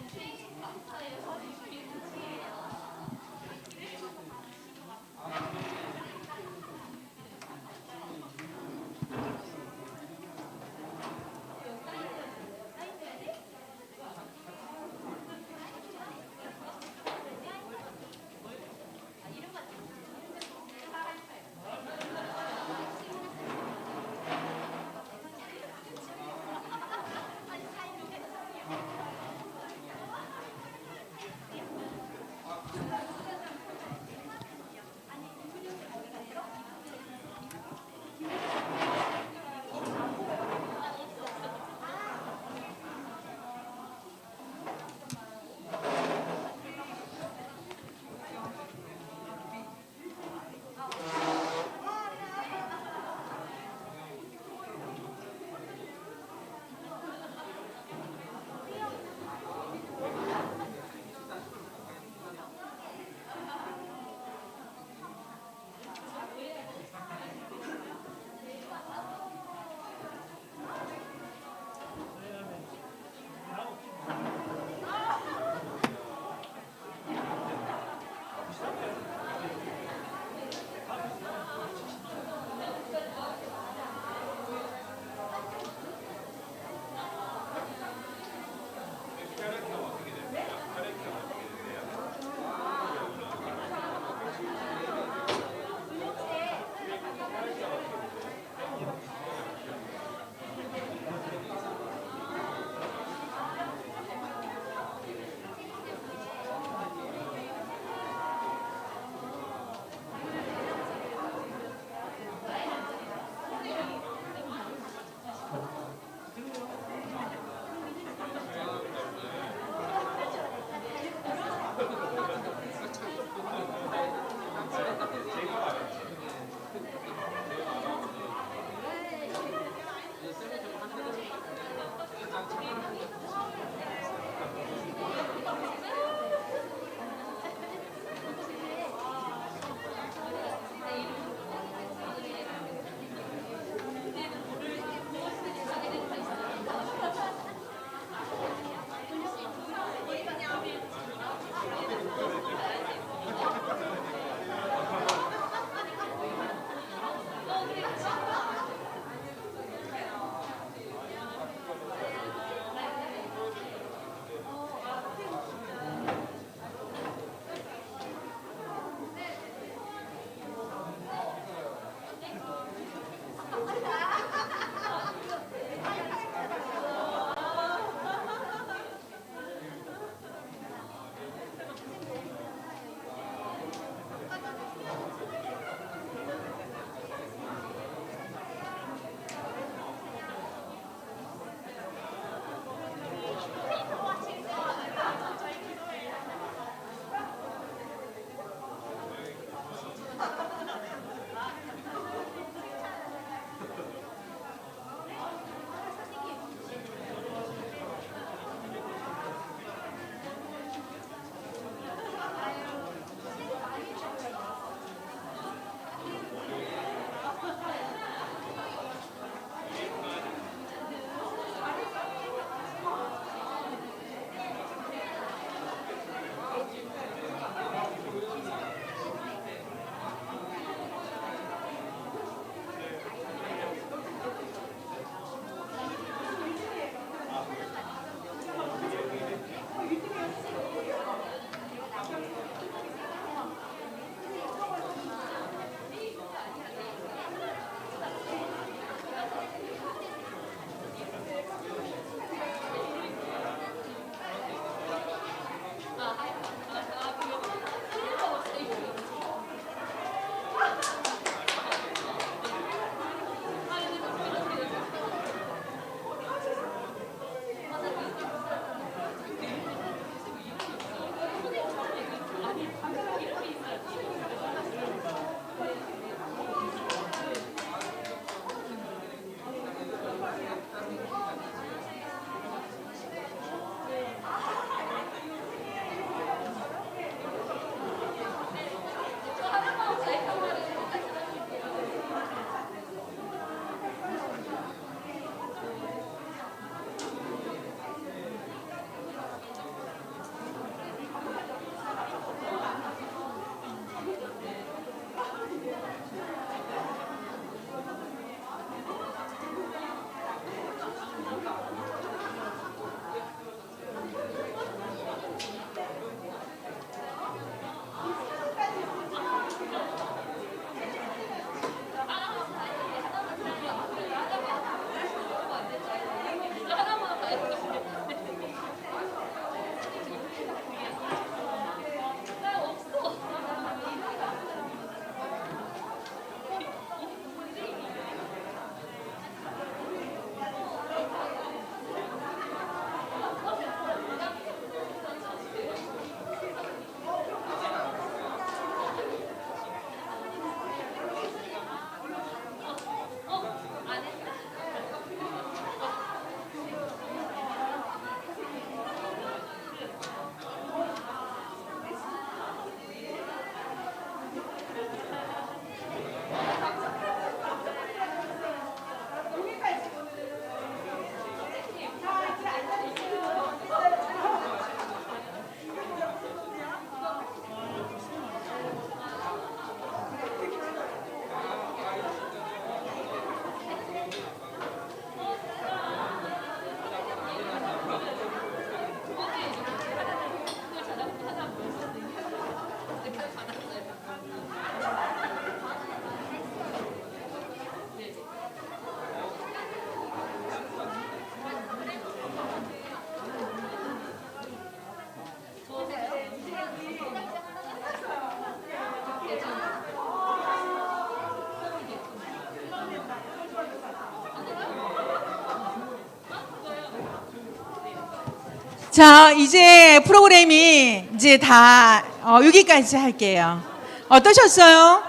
자, 이제 프로그램이 이제 다 여기까지 할게요. 어떠셨어요?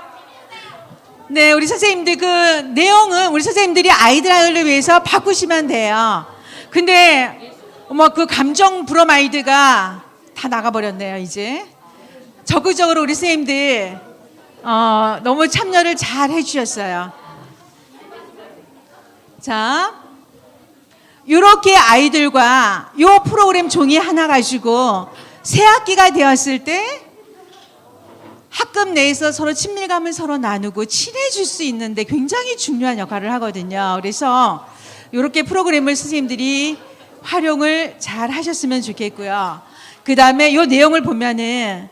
네, 우리 선생님들 그 내용은 우리 선생님들이 아이들을 위해서 바꾸시면 돼요. 근데 그 감정 브로마이드가 다 나가버렸네요. 이제 적극적으로 우리 선생님들 너무 참여를 잘 해주셨어요. 자, 이렇게 아이들과 이 프로그램 종이 하나 가지고 새 학기가 되었을 때 학급 내에서 서로 친밀감을 서로 나누고 친해질 수 있는데 굉장히 중요한 역할을 하거든요. 그래서 이렇게 프로그램을 선생님들이 활용을 잘 하셨으면 좋겠고요. 그 다음에 이 내용을 보면은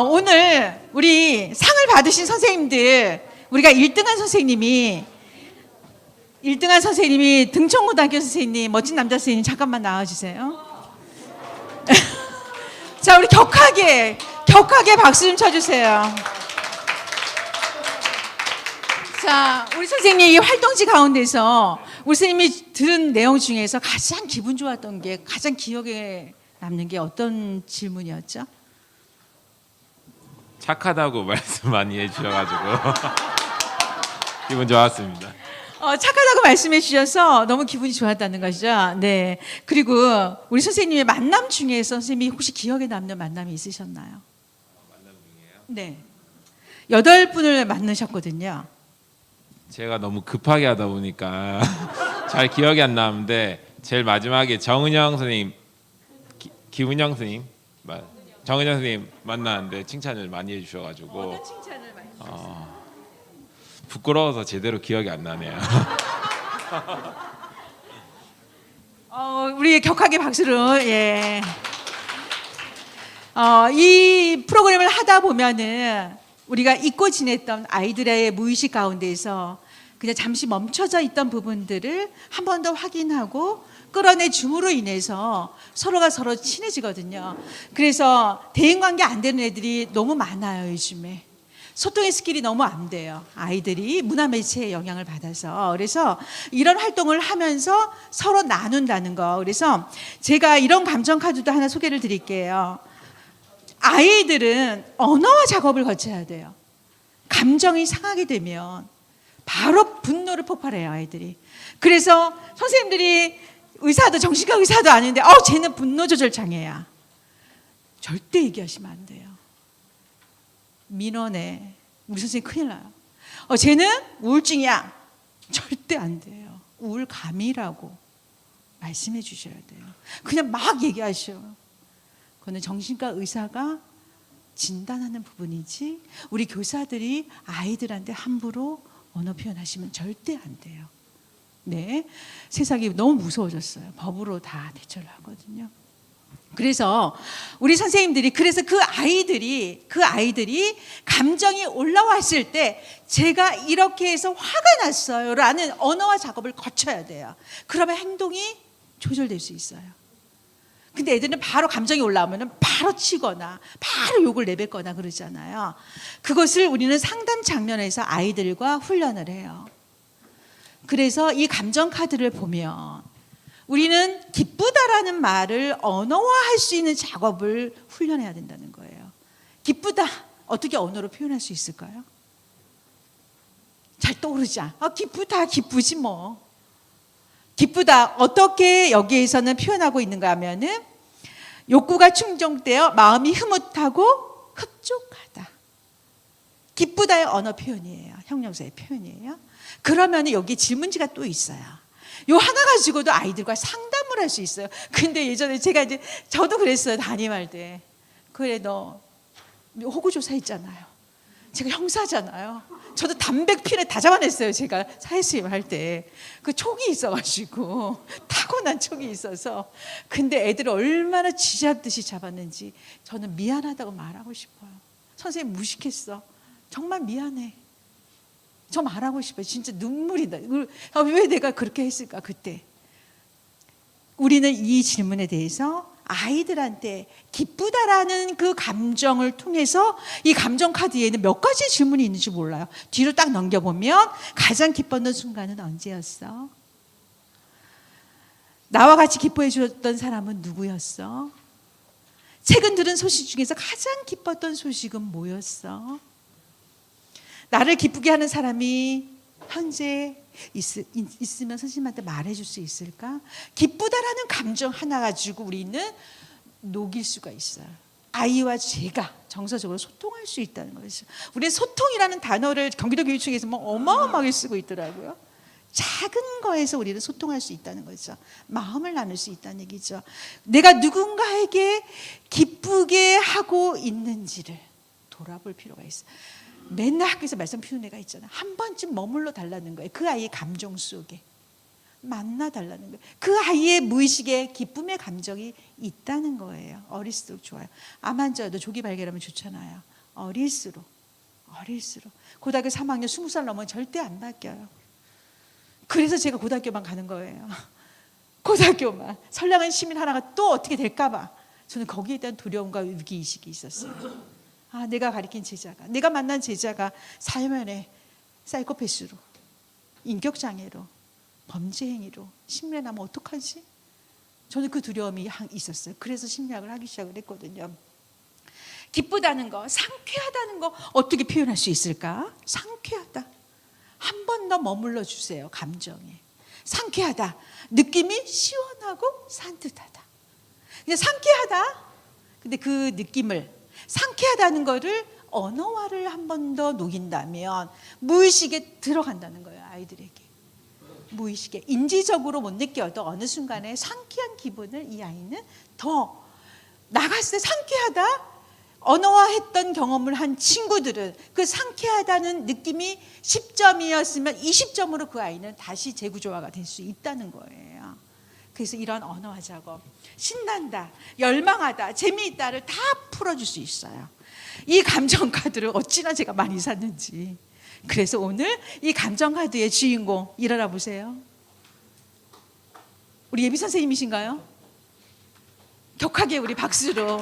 오늘 우리 상을 받으신 선생님들, 우리가 1등한 선생님이 등촌고등학교 선생님, 멋진 남자 선생님 잠깐만 나와주세요. 자, 우리 격하게 박수 좀 쳐주세요. 자, 우리 선생님 이 활동지 가운데서 우리 선생님이 들은 내용 중에서 가장 기분 좋았던 게, 가장 기억에 남는 게 어떤 질문이었죠? 착하다고 말씀 많이 해주셔가지고 기분 좋았습니다. 착하다고 말씀해 주셔서 너무 기분이 좋았다는 것이죠. 네. 그리고 우리 선생님의 만남 중에서 선생님이 혹시 기억에 남는 만남이 있으셨나요? 만남 중이에요? 네. 8분을 만나셨거든요. 제가 너무 급하게 하다 보니까 잘 기억이 안 나는데 제일 마지막에 정은영 선생님, 김은영 선생님, 정은영 선생님 만나는데 칭찬을 많이 해주셔가지고 어떤 칭찬을 많이 해주셨어요? 부끄러워서 제대로 기억이 안 나네요. 우리 격하게 박수를. 예. 이 프로그램을 하다 보면은 우리가 잊고 지냈던 아이들의 무의식 가운데서 그냥 잠시 멈춰져 있던 부분들을 한 번 더 확인하고 끌어내 줌으로 인해서 서로가 서로 친해지거든요. 그래서 대인관계 안 되는 애들이 너무 많아요, 요즘에. 소통의 스킬이 너무 안 돼요. 아이들이 문화매체의 영향을 받아서. 그래서 이런 활동을 하면서 서로 나눈다는 거. 그래서 제가 이런 감정 카드도 하나 소개를 드릴게요. 아이들은 언어와 작업을 거쳐야 돼요. 감정이 상하게 되면 바로 분노를 폭발해요, 아이들이. 그래서 선생님들이 정신과 의사도 아닌데 쟤는 분노 조절 장애야. 절대 얘기하시면 안 돼요. 민원에 우리 선생님 큰일 나요. 쟤는 우울증이야. 절대 안 돼요. 우울감이라고 말씀해 주셔야 돼요. 그냥 막 얘기하셔. 그거는 정신과 의사가 진단하는 부분이지 우리 교사들이 아이들한테 함부로 언어 표현하시면 절대 안 돼요. 네, 세상이 너무 무서워졌어요. 법으로 다 대처를 하거든요. 그래서 우리 선생님들이 그래서 그 아이들이 감정이 올라왔을 때 제가 이렇게 해서 화가 났어요라는 언어와 작업을 거쳐야 돼요. 그러면 행동이 조절될 수 있어요. 근데 애들은 바로 감정이 올라오면 바로 치거나 바로 욕을 내뱉거나 그러잖아요. 그것을 우리는 상담 장면에서 아이들과 훈련을 해요. 그래서 이 감정 카드를 보면 우리는 기쁘다라는 말을 언어화할 수 있는 작업을 훈련해야 된다는 거예요. 기쁘다 어떻게 언어로 표현할 수 있을까요? 잘 떠오르지 않아. 기쁘다 기쁘지 뭐. 기쁘다 어떻게 여기에서는 표현하고 있는가 하면은 욕구가 충족되어 마음이 흐뭇하고 흡족하다. 기쁘다의 언어 표현이에요. 형용사의 표현이에요. 그러면 여기 질문지가 또 있어요. 요 하나 가지고도 아이들과 상담을 할 수 있어요. 근데 예전에 제가 저도 그랬어요. 담임할 때. 그래 너 호구조사 했잖아요. 제가 형사잖아요. 저도 담백 피를 다 잡아냈어요. 제가 사회수임 할 때. 그 촉이 있어가지고 타고난 촉이 있어서. 근데 애들을 얼마나 쥐잡듯이 잡았는지 저는 미안하다고 말하고 싶어요. 선생님 무식했어. 정말 미안해. 저 말하고 싶어요. 진짜 눈물이 나. 왜 내가 그렇게 했을까 그때. 우리는 이 질문에 대해서 아이들한테 기쁘다라는 그 감정을 통해서 이 감정 카드에는 몇 가지 질문이 있는지 몰라요. 뒤로 딱 넘겨보면 가장 기뻤던 순간은 언제였어? 나와 같이 기뻐해 주었던 사람은 누구였어? 최근 들은 소식 중에서 가장 기뻤던 소식은 뭐였어? 나를 기쁘게 하는 사람이 현재 있으면 선생님한테 말해줄 수 있을까? 기쁘다라는 감정 하나 가지고 우리는 녹일 수가 있어요. 아이와 제가 정서적으로 소통할 수 있다는 거죠. 우리 소통이라는 단어를 경기도 교육청에서 뭐 어마어마하게 쓰고 있더라고요. 작은 거에서 우리는 소통할 수 있다는 거죠. 마음을 나눌 수 있다는 얘기죠. 내가 누군가에게 기쁘게 하고 있는지를 돌아볼 필요가 있어요. 맨날 학교에서 말씀 피우는 애가 있잖아. 한 번쯤 머물러 달라는 거예요. 그 아이의 감정 속에 만나 달라는 거예요. 그 아이의 무의식에 기쁨의 감정이 있다는 거예요. 어릴수록 좋아요. 암 환자도 조기 발견하면 좋잖아요. 어릴수록 고등학교 3학년 20살 넘으면 절대 안 바뀌어요. 그래서 제가 고등학교만 가는 거예요. 고등학교만. 선량한 시민 하나가 또 어떻게 될까 봐 저는 거기에 대한 두려움과 위기의식이 있었어요. 아, 내가 가르친 제자가, 내가 만난 제자가 사회면에 사이코패스로, 인격장애로, 범죄행위로 심리나면 어떡하지? 저는 그 두려움이 있었어요. 그래서 심리학을 하기 시작을 했거든요. 기쁘다는 거, 상쾌하다는 거 어떻게 표현할 수 있을까? 상쾌하다. 한 번 더 머물러 주세요. 감정에. 상쾌하다. 느낌이 시원하고 산뜻하다. 그냥 상쾌하다. 근데 그 느낌을, 상쾌하다는 거를 언어화를 한 번 더 녹인다면 무의식에 들어간다는 거예요. 아이들에게. 무의식에. 인지적으로 못 느껴도 어느 순간에 상쾌한 기분을 이 아이는 더 나갔을 때 상쾌하다. 언어화했던 경험을 한 친구들은 그 상쾌하다는 느낌이 10점이었으면 20점으로 그 아이는 다시 재구조화가 될 수 있다는 거예요. 그래서 이런 언어화 작업, 신난다, 열망하다, 재미있다를 다 풀어줄 수 있어요. 이 감정 카드를 어찌나 제가 많이 샀는지. 그래서 오늘 이 감정 카드의 주인공 일어나 보세요. 우리 예비 선생님이신가요? 격하게 우리 박수로.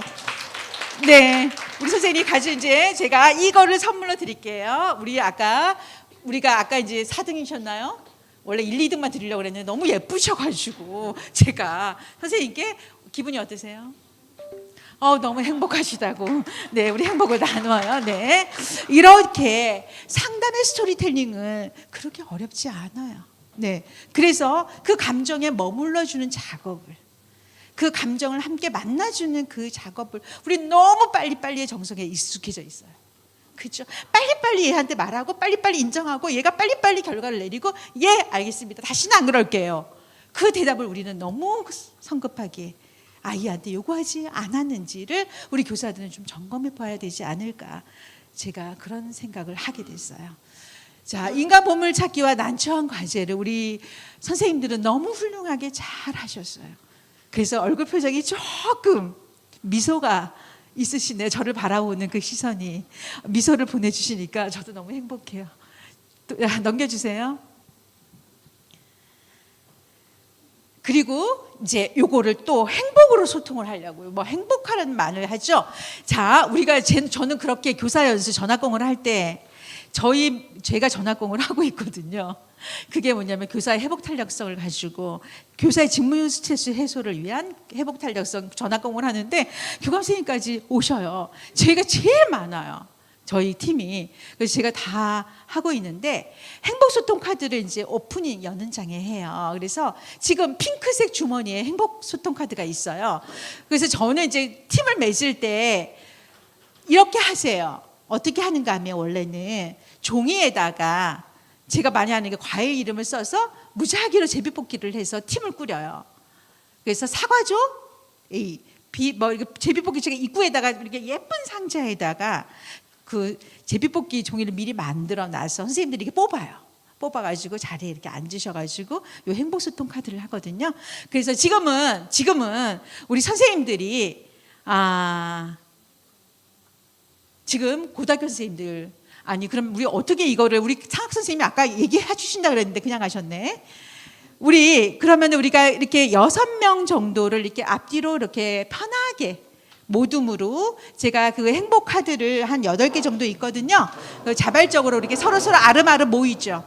네, 우리 선생님이 가진 이제 제가 이거를 선물로 드릴게요. 우리가 아까 이제 4등이셨나요? 원래 1, 2등만 드리려고 그랬는데 너무 예쁘셔가지고 제가 선생님께 기분이 어떠세요? 너무 행복하시다고. 네, 우리 행복을 나눠요. 네, 이렇게 상담의 스토리텔링은 그렇게 어렵지 않아요. 네, 그래서 그 감정에 머물러주는 작업을, 그 감정을 함께 만나주는 그 작업을 우리 너무 빨리빨리의 정석에 익숙해져 있어요. 그렇죠? 빨리빨리 얘한테 말하고 빨리빨리 인정하고 얘가 빨리빨리 결과를 내리고 예 알겠습니다. 다시는 안 그럴게요. 그 대답을 우리는 너무 성급하게 아이한테 요구하지 않았는지를 우리 교사들은 좀 점검해 봐야 되지 않을까. 제가 그런 생각을 하게 됐어요. 자, 인간 보물 찾기와 난처한 과제를 우리 선생님들은 너무 훌륭하게 잘 하셨어요. 그래서 얼굴 표정이 조금 미소가 있으시네요. 저를 바라보는 그 시선이. 미소를 보내주시니까 저도 너무 행복해요. 또, 넘겨주세요. 그리고 이제 요거를 또 행복으로 소통을 하려고요. 뭐 행복하라는 말을 하죠. 자, 저는 그렇게 교사 연수 전학공을 할 때 제가 전학공을 하고 있거든요. 그게 뭐냐면 교사의 회복 탄력성을 가지고 교사의 직무 스트레스 해소를 위한 회복 탄력성 전학공을 하는데 교감 선생님까지 오셔요. 저희가 제일 많아요. 저희 팀이. 그래서 제가 다 하고 있는데 행복소통 카드를 이제 오프닝 여는 장에 해요. 그래서 지금 핑크색 주머니에 행복소통 카드가 있어요. 그래서 저는 이제 팀을 맺을 때 이렇게 하세요. 어떻게 하는가 하면 원래는 종이에다가 제가 많이 하는 게 과일 이름을 써서 무작위로 제비뽑기를 해서 팀을 꾸려요. 그래서 사과죠? 제비뽑기 제가 입구에다가 이렇게 예쁜 상자에다가 그 제비뽑기 종이를 미리 만들어 놔서 선생님들이 이렇게 뽑아요. 뽑아가지고 자리에 이렇게 앉으셔가지고 요 행복소통 카드를 하거든요. 그래서 지금은 우리 선생님들이 지금 고등학교 선생님들 그럼 우리 어떻게 이거를 우리 창학 선생님이 아까 얘기해 주신다 그랬는데 그냥 가셨네. 그러면 우리가 이렇게 6명 정도를 이렇게 앞뒤로 이렇게 편하게 모둠으로 제가 그 행복 카드를 한 8개 정도 있거든요. 자발적으로 이렇게 서로 아름아름 모이죠.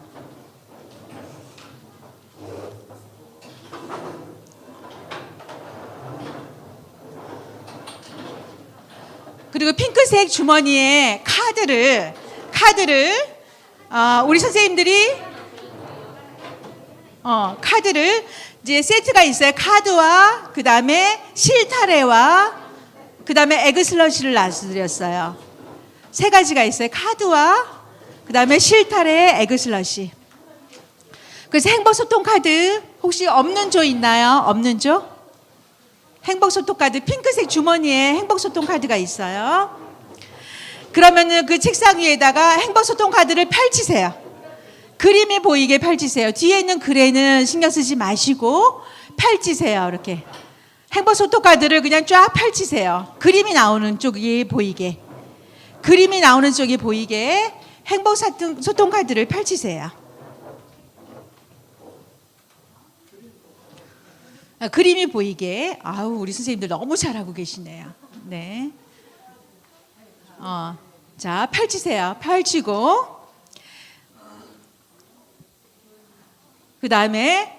그리고 핑크색 주머니에 카드를 우리 선생님들이 카드를 이제 세트가 있어요. 카드와 그 다음에 실타래와 그 다음에 에그 슬러시를 놔드렸어요. 세 가지가 있어요. 카드와 그 다음에 실타래, 에그 슬러시. 그래서 행복소통 카드 혹시 없는 조 있나요? 없는 조? 행복소통 카드 핑크색 주머니에 행복소통 카드가 있어요. 그러면은 그 책상 위에다가 행복소통 카드를 펼치세요. 그림이 보이게 펼치세요. 뒤에 있는 글에는 신경 쓰지 마시고 펼치세요. 이렇게 행복소통 카드를 그냥 쫙 펼치세요. 그림이 나오는 쪽이 보이게, 그림이 나오는 쪽이 보이게 행복소통 카드를 펼치세요. 그림이 보이게. 아우, 우리 선생님들 너무 잘하고 계시네요. 네. 자, 펼치세요. 펼치고 그 다음에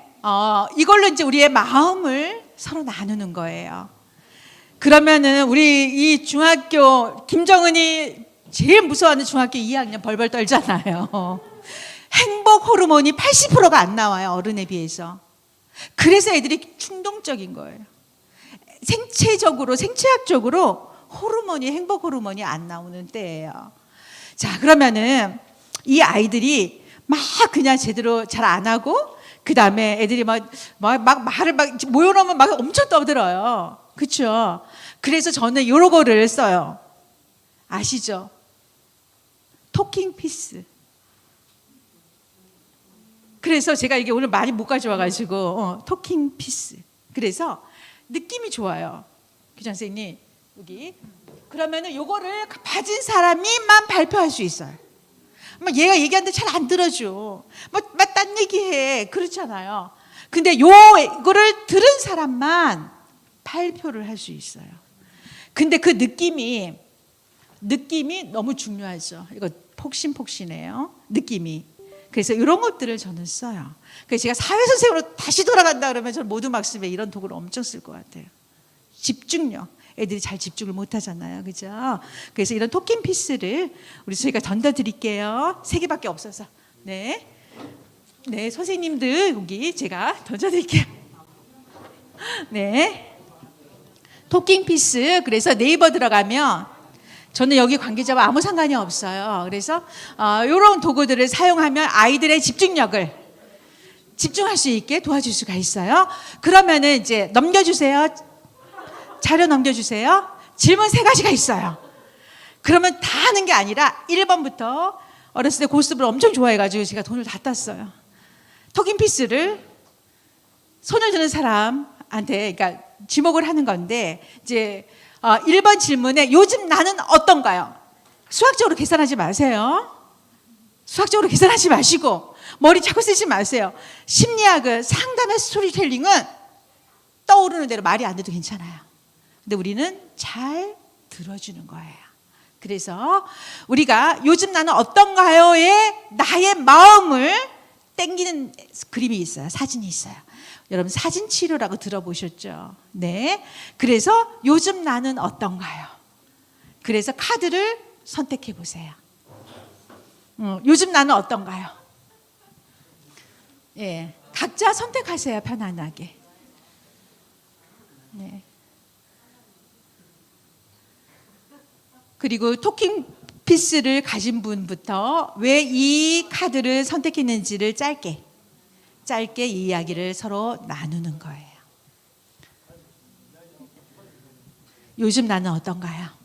이걸로 이제 우리의 마음을 서로 나누는 거예요. 그러면은 우리 이 중학교 김정은이 제일 무서워하는 중학교 2학년 벌벌 떨잖아요. 행복 호르몬이 80%가 안 나와요. 어른에 비해서. 그래서 애들이 충동적인 거예요. 생체학적으로 호르몬이, 행복 호르몬이 안 나오는 때예요. 자, 그러면은 이 아이들이 막 그냥 제대로 잘 안 하고 그 다음에 애들이 막 말을 막 모여놓으면 막 엄청 떠들어요. 그렇죠? 그래서 저는 요런 거를 써요. 아시죠? 토킹 피스. 그래서 제가 이게 오늘 많이 못 가져와가지고 토킹 피스. 그래서 느낌이 좋아요. 교장 선생님 여기. 그러면은 요거를 가진 사람이만 발표할 수 있어요. 막 얘가 얘기하는데 잘 안 들어줘. 막 딴 얘기해. 그렇잖아요. 근데 이거를 들은 사람만 발표를 할 수 있어요. 근데 그 느낌이 너무 중요하죠. 이거 폭신폭신해요. 느낌이. 그래서 이런 것들을 저는 써요. 그래서 제가 사회선생으로 다시 돌아간다 그러면 저는 모든 학습에 이런 도구를 엄청 쓸 것 같아요. 집중력. 애들이 잘 집중을 못 하잖아요. 그죠? 그래서 이런 토킹 피스를 우리 저희가 던져드릴게요. 3개밖에 없어서. 네. 네, 선생님들 여기 제가 던져드릴게요. 네. 토킹 피스. 그래서 네이버 들어가면 저는 여기 관계자와 아무 상관이 없어요. 그래서 이런 도구들을 사용하면 아이들의 집중력을 집중할 수 있게 도와줄 수가 있어요. 그러면은 이제 넘겨주세요. 자료 넘겨주세요. 질문 3가지가 있어요. 그러면 다 하는 게 아니라 1번부터 어렸을 때 고스톱을 엄청 좋아해가지고 제가 돈을 다 땄어요. 토킹 피스를 손을 드는 사람한테 그러니까 지목을 하는 건데 이제 1번 질문에 요즘 나는 어떤가요? 수학적으로 계산하지 마세요. 수학적으로 계산하지 마시고 머리 자꾸 쓰지 마세요. 심리학은 상담의 스토리텔링은 떠오르는 대로 말이 안 돼도 괜찮아요. 근데 우리는 잘 들어주는 거예요. 그래서 우리가 요즘 나는 어떤가요에 나의 마음을 땡기는 그림이 있어요. 사진이 있어요. 여러분 사진 치료라고 들어보셨죠? 네. 그래서 요즘 나는 어떤가요? 그래서 카드를 선택해 보세요. 요즘 나는 어떤가요? 예. 각자 선택하세요. 편안하게. 네. 그리고 토킹 피스를 가진 분부터 왜 이 카드를 선택했는지를 짧게 이 이야기를 서로 나누는 거예요. 요즘 나는 어떤가요?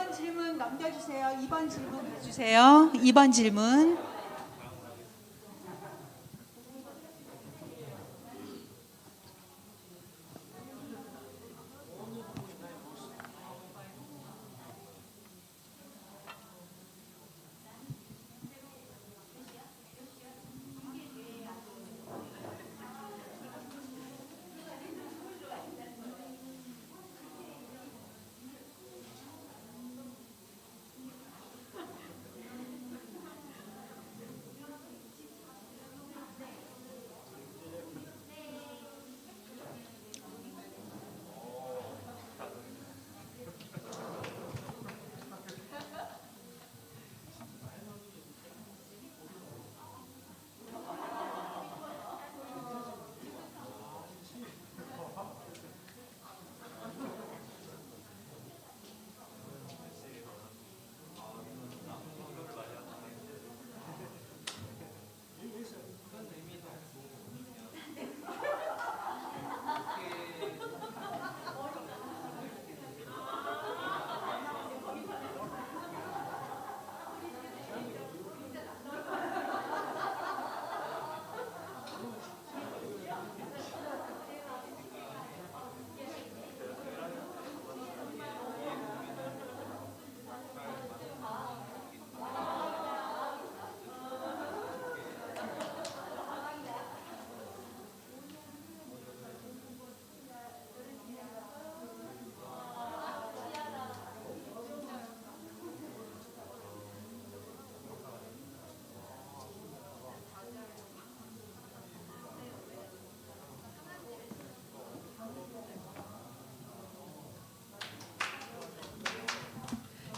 2번 질문 넘겨주세요. 2번 질문 해주세요. 2번 질문.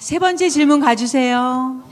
세 번째 질문 가주세요.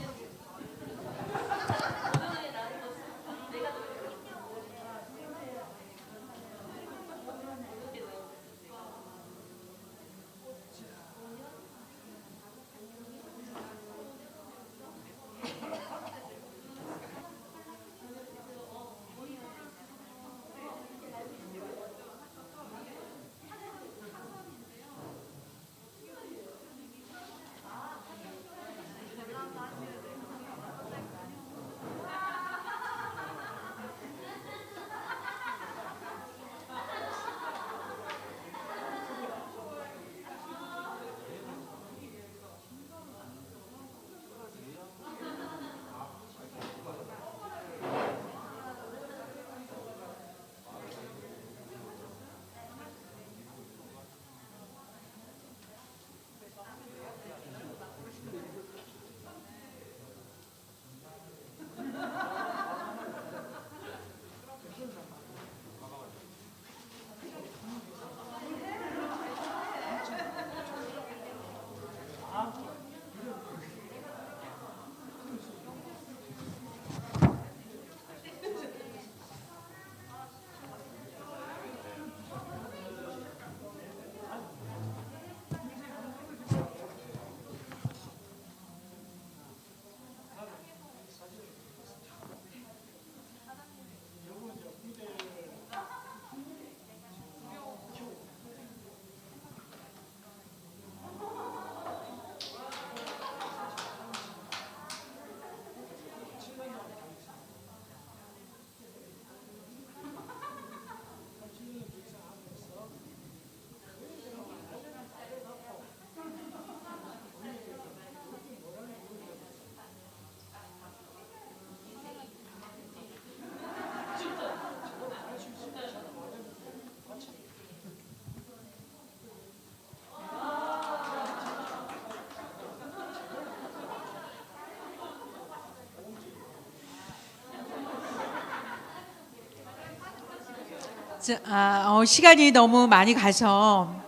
시간이 너무 많이 가서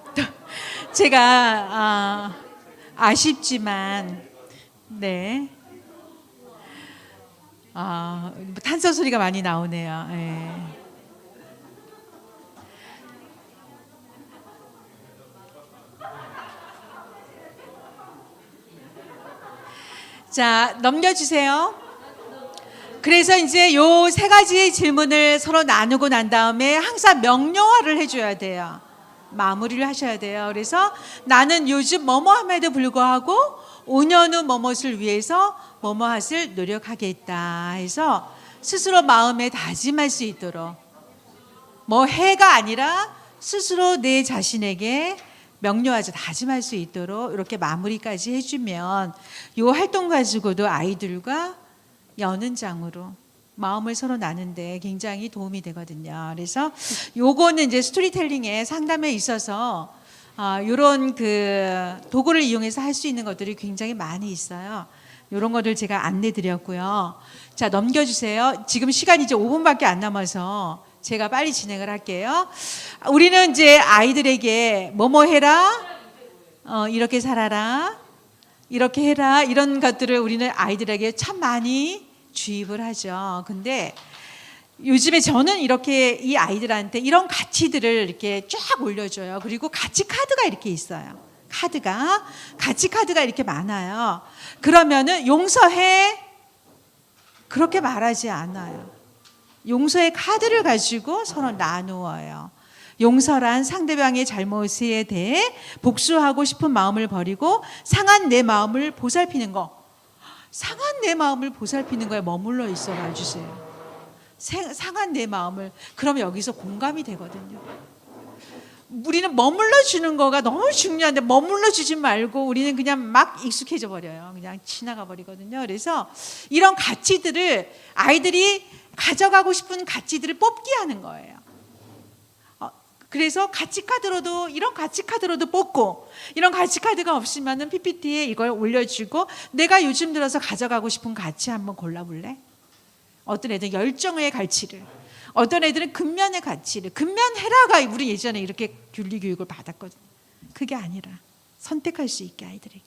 제가 아쉽지만 네. 탄성 소리가 많이 나오네요. 예. 자, 넘겨주세요. 그래서 이제 요 세 가지 질문을 서로 나누고 난 다음에 항상 명료화를 해줘야 돼요. 마무리를 하셔야 돼요. 그래서 나는 요즘 뭐뭐함에도 불구하고 5년 후 뭐뭇을 위해서 뭐뭐할 노력하겠다 해서 스스로 마음에 다짐할 수 있도록, 뭐 해가 아니라 스스로 내 자신에게 명료하죠. 다짐할 수 있도록 이렇게 마무리까지 해주면 이 활동 가지고도 아이들과 여는 장으로 마음을 서로 나누는데 굉장히 도움이 되거든요. 그래서 요거는 이제 스토리텔링의 상담에 있어서 이런 그 도구를 이용해서 할 수 있는 것들이 굉장히 많이 있어요. 이런 것들 제가 안내 드렸고요. 자, 넘겨주세요. 지금 시간이 이제 5분밖에 안 남아서 제가 빨리 진행을 할게요. 우리는 이제 아이들에게 뭐뭐 해라, 이렇게 살아라, 이렇게 해라, 이런 것들을 우리는 아이들에게 참 많이 주입을 하죠. 근데 요즘에 저는 이렇게 이 아이들한테 이런 가치들을 이렇게 쫙 올려줘요. 그리고 가치 카드가 이렇게 있어요. 가치 카드가 이렇게 많아요. 그러면은 용서해, 그렇게 말하지 않아요. 용서의 카드를 가지고 서로 나누어요. 용서란 상대방의 잘못에 대해 복수하고 싶은 마음을 버리고 상한 내 마음을 보살피는 거. 상한 내 마음을 보살피는 거에 머물러 있어 봐주세요. 상한 내 마음을. 그러면 여기서 공감이 되거든요. 우리는 머물러 주는 거가 너무 중요한데 머물러 주지 말고 우리는 그냥 막 익숙해져 버려요. 그냥 지나가 버리거든요. 그래서 이런 가치들을 아이들이 가져가고 싶은 가치들을 뽑기 하는 거예요. 그래서 가치카드로도, 이런 가치카드로도 뽑고, 이런 가치카드가 없으면은 PPT에 이걸 올려주고, 내가 요즘 들어서 가져가고 싶은 가치 한번 골라볼래? 어떤 애들은 열정의 가치를, 어떤 애들은 근면의 가치를, 근면해라가 우리 예전에 이렇게 윤리교육을 받았거든요. 그게 아니라 선택할 수 있게 아이들에게.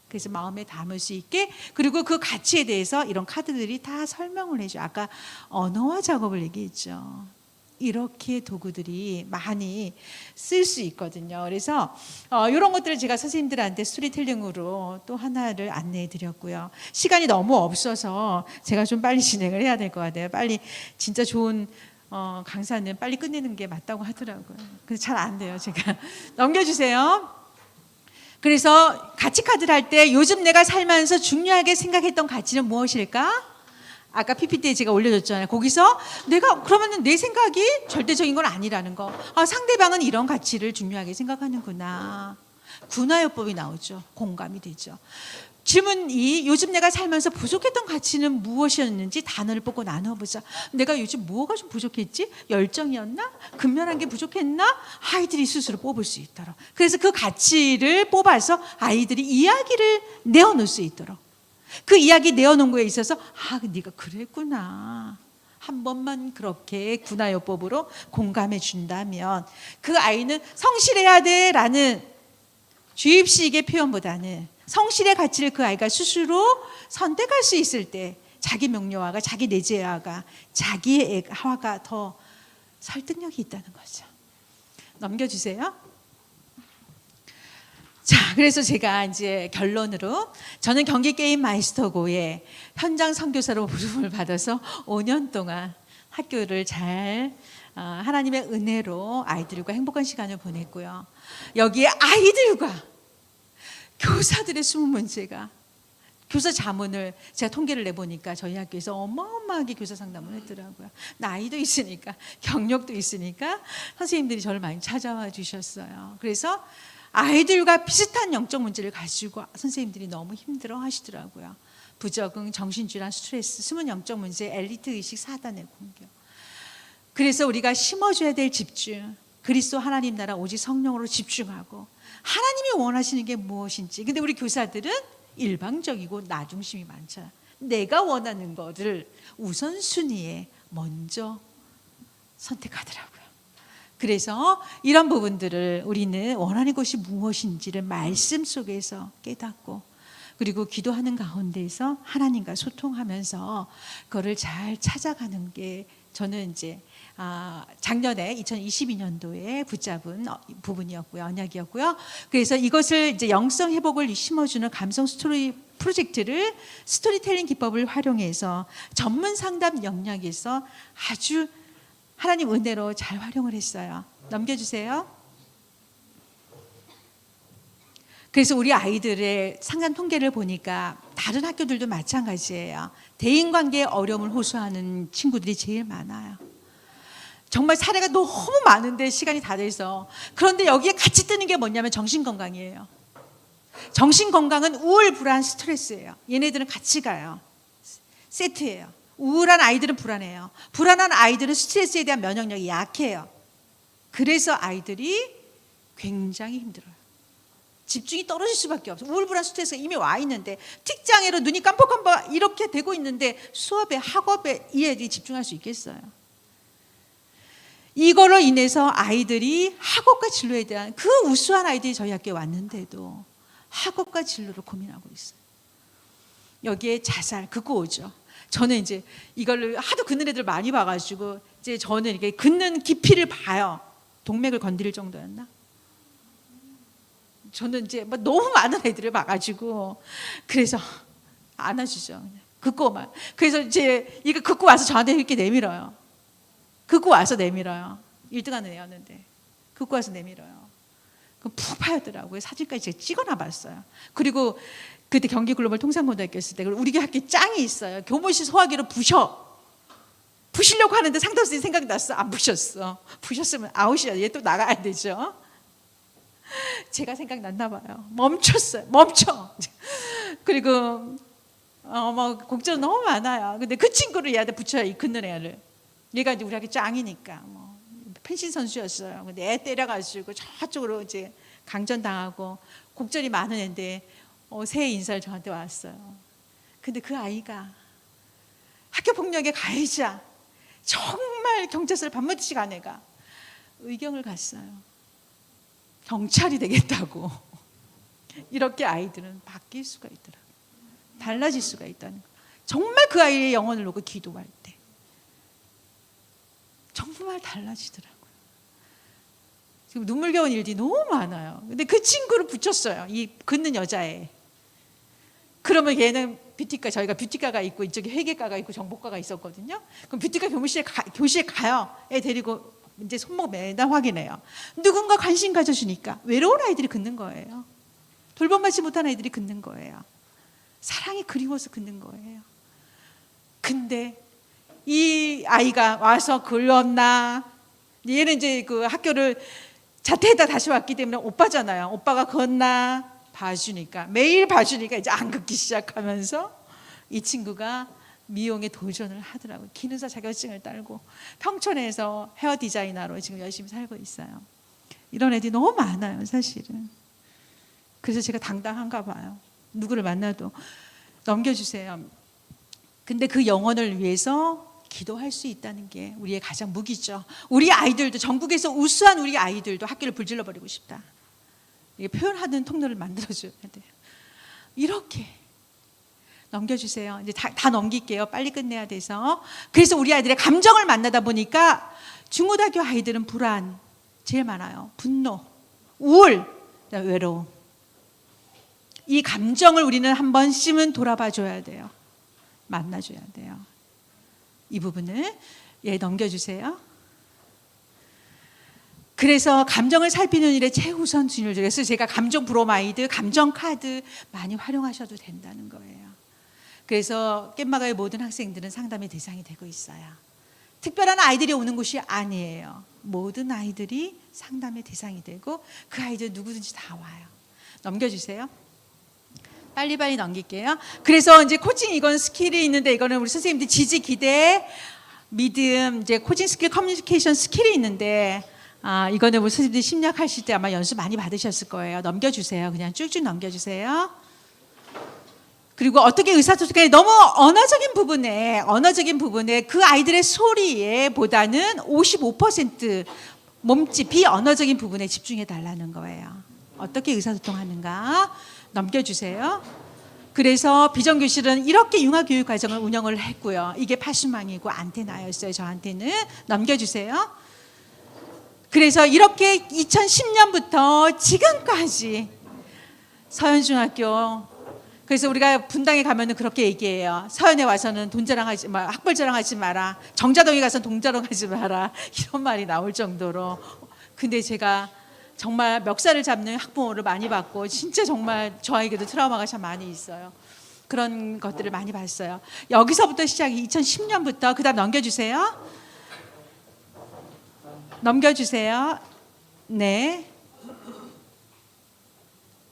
그래서 마음에 담을 수 있게, 그리고 그 가치에 대해서 이런 카드들이 다 설명을 해줘요. 아까 언어화 작업을 얘기했죠. 이렇게 도구들이 많이 쓸 수 있거든요. 그래서 이런 것들을 제가 선생님들한테 스토리텔링으로 또 하나를 안내해 드렸고요. 시간이 너무 없어서 제가 좀 빨리 진행을 해야 될 것 같아요. 빨리 진짜 좋은 강사는 빨리 끝내는 게 맞다고 하더라고요. 그래서 잘 안 돼요. 제가 넘겨주세요. 그래서 가치 카드를 할 때 요즘 내가 살면서 중요하게 생각했던 가치는 무엇일까? 아까 PPT에 제가 올려줬잖아요. 거기서 내가 그러면 내 생각이 절대적인 건 아니라는 거. 상대방은 이런 가치를 중요하게 생각하는구나. 군화요법이 나오죠. 공감이 되죠. 질문 2. 요즘 내가 살면서 부족했던 가치는 무엇이었는지 단어를 뽑고 나눠보자. 내가 요즘 뭐가 좀 부족했지? 열정이었나? 근면한 게 부족했나? 아이들이 스스로 뽑을 수 있도록. 그래서 그 가치를 뽑아서 아이들이 이야기를 내어놓을 수 있도록. 그 이야기 내어놓은 거에 있어서 네가 그랬구나. 한 번만 그렇게 군화요법으로 공감해 준다면 그 아이는 성실해야 돼라는 주입식의 표현보다는 성실의 가치를 그 아이가 스스로 선택할 수 있을 때 자기 명료화가, 자기 내재화가, 자기화가 더 설득력이 있다는 거죠. 넘겨주세요. 자, 그래서 제가 이제 결론으로 저는 경기 게임 마이스터고의 현장 선교사로 부름을 받아서 5년 동안 학교를 잘 하나님의 은혜로 아이들과 행복한 시간을 보냈고요. 여기에 아이들과 교사들의 숨은 문제가, 교사 자문을 제가 통계를 내보니까 저희 학교에서 어마어마하게 교사 상담을 했더라고요. 나이도 있으니까, 경력도 있으니까 선생님들이 저를 많이 찾아와 주셨어요. 그래서 아이들과 비슷한 영적 문제를 가지고 선생님들이 너무 힘들어 하시더라고요. 부적응, 정신질환, 스트레스, 숨은 영적 문제, 엘리트 의식, 사단의 공격. 그래서 우리가 심어줘야 될 집중, 그리스도 하나님 나라 오직 성령으로 집중하고 하나님이 원하시는 게 무엇인지. 근데 우리 교사들은 일방적이고 나 중심이 많잖아. 내가 원하는 것을 우선순위에 먼저 선택하더라고요. 그래서 이런 부분들을 우리는 원하는 것이 무엇인지를 말씀 속에서 깨닫고, 그리고 기도하는 가운데에서 하나님과 소통하면서 그거를 잘 찾아가는 게 저는 이제 작년에 2022년도에 붙잡은 부분이었고요, 언약이었고요. 그래서 이것을 이제 영성 회복을 심어주는 감성 스토리 프로젝트를 스토리텔링 기법을 활용해서 전문 상담 영역에서 아주 하나님 은혜로 잘 활용을 했어요. 넘겨주세요. 그래서 우리 아이들의 상담 통계를 보니까 다른 학교들도 마찬가지예요. 대인관계의 어려움을 호소하는 친구들이 제일 많아요. 정말 사례가 너무 많은데 시간이 다 돼서. 그런데 여기에 같이 뜨는 게 뭐냐면 정신건강이에요. 정신건강은 우울, 불안, 스트레스예요. 얘네들은 같이 가요. 세트예요. 우울한 아이들은 불안해요. 불안한 아이들은 스트레스에 대한 면역력이 약해요. 그래서 아이들이 굉장히 힘들어요. 집중이 떨어질 수밖에 없어요. 우울, 불안, 스트레스가 이미 와 있는데 특장애로 눈이 깜빡깜빡 이렇게 되고 있는데 수업에, 학업에 이 애들이 집중할 수 있겠어요? 이걸로 인해서 아이들이 학업과 진로에 대한, 그 우수한 아이들이 저희 학교에 왔는데도 학업과 진로를 고민하고 있어요. 여기에 자살, 긋고 오죠. 저는 이제 이걸 하도 긋는 애들 많이 봐가지고 이제 저는 이렇게 긋는 깊이를 봐요. 동맥을 건드릴 정도였나? 저는 이제 뭐 너무 많은 애들을 봐가지고 그래서 안아주죠. 그냥 긋고만. 그래서 이제 이거 긋고 와서 저한테 이렇게 내밀어요. 긋고 와서 내밀어요. 1등하는 애였는데 긋고 와서 내밀어요. 그럼 푹 파였더라고요. 사진까지 제가 찍어놔봤어요. 그리고 그때 경기 글로벌 통상고등학교 있을 때 우리 학교에 짱이 있어요. 교무실 소화기로 부시려고 하는데 상담 선생님 생각이 났어. 안 부셨어. 부셨으면 아웃이야. 얘 또 나가야 되죠. 제가 생각났나 봐요. 멈췄어요. 멈춰. 그리고 뭐 곡절 너무 많아요. 근데 그 친구를 얘한테 붙여요. 이 긋는 애를. 얘가 이제 우리 학교 짱이니까 뭐 펜싱 선수였어요. 근데 애 때려가지고 저쪽으로 이제 강전당하고 곡절이 많은 애인데 새해 인사를 저한테 왔어요. 근데 그 아이가 학교 폭력의 가해자, 정말 경찰서를 밤늦게 간 애가 의경을 갔어요. 경찰이 되겠다고. 이렇게 아이들은 바뀔 수가 있더라고요. 달라질 수가 있다는 거. 정말 그 아이의 영혼을 놓고 기도할 때 정말 달라지더라고요. 지금 눈물겨운 일들이 너무 많아요. 근데 그 친구를 붙였어요. 이 긋는 여자애. 그러면 얘는 뷰티과, 저희가 뷰티과가 있고 이쪽에 회계과가 있고 정보과가 있었거든요. 그럼 뷰티과 교실에 가요. 애 데리고 이제 손목 매달 확인해요. 누군가 관심 가져주니까 외로운 아이들이 긋는 거예요. 돌봄받지 못한 아이들이 긋는 거예요. 사랑이 그리워서 긋는 거예요. 근데 이 아이가 와서 긁었나? 얘는 이제 그 학교를 자퇴했다 다시 왔기 때문에 오빠잖아요. 오빠가 걷나? 봐주니까, 매일 봐주니까 이제 안 긋기 시작하면서 이 친구가 미용에 도전을 하더라고요. 기능사 자격증을 따고 평촌에서 헤어 디자이너로 지금 열심히 살고 있어요. 이런 애들이 너무 많아요, 사실은. 그래서 제가 당당한가 봐요. 누구를 만나도 넘겨주세요. 근데 그 영혼을 위해서 기도할 수 있다는 게 우리의 가장 무기죠. 우리 아이들도, 전국에서 우수한 우리 아이들도 학교를 불질러 버리고 싶다. 이게 표현하는 통로를 만들어줘야 돼요. 이렇게 넘겨주세요. 이제 다 넘길게요. 빨리 끝내야 돼서. 그래서 우리 아이들의 감정을 만나다 보니까 중고등학교 아이들은 불안 제일 많아요. 분노, 우울, 외로움. 이 감정을 우리는 한 번씩은 돌아봐 줘야 돼요. 만나줘야 돼요. 이 부분을 넘겨주세요. 그래서 감정을 살피는 일에 최우선순위를 줘요. 그래서 제가 감정 브로마이드, 감정 카드 많이 활용하셔도 된다는 거예요. 그래서 깻마가의 모든 학생들은 상담의 대상이 되고 있어요. 특별한 아이들이 오는 곳이 아니에요. 모든 아이들이 상담의 대상이 되고 그 아이들 누구든지 다 와요. 넘겨주세요. 빨리빨리 넘길게요. 그래서 이제 코칭, 이건 스킬이 있는데 이거는 우리 선생님들 지지, 기대, 믿음, 이제 코칭 스킬, 커뮤니케이션 스킬이 있는데 이거는 우리 선생님들이 심리학하실 때 아마 연습 많이 받으셨을 거예요. 넘겨주세요. 그냥 쭉쭉 넘겨주세요. 그리고 어떻게 의사소통에 너무 언어적인 부분에 그 아이들의 소리에 보다는 55% 몸짓, 비언어적인 부분에 집중해 달라는 거예요. 어떻게 의사소통하는가 넘겨주세요. 그래서 비정교실은 이렇게 융합교육 과정을 운영을 했고요. 이게 파수망이고 안테나였어요. 저한테는 넘겨주세요. 그래서 이렇게 2010년부터 지금까지 서현중학교, 그래서 우리가 분당에 가면은 그렇게 얘기해요. 서현에 와서는 돈 자랑하지 마, 학벌 자랑하지 마라. 정자동에 가서 돈 자랑하지 마라. 이런 말이 나올 정도로. 근데 제가 정말 멱살을 잡는 학부모를 많이 봤고 진짜 정말 저에게도 트라우마가 참 많이 있어요. 그런 것들을 많이 봤어요. 여기서부터 시작이 2010년부터 그다음 넘겨주세요. 넘겨주세요. 네.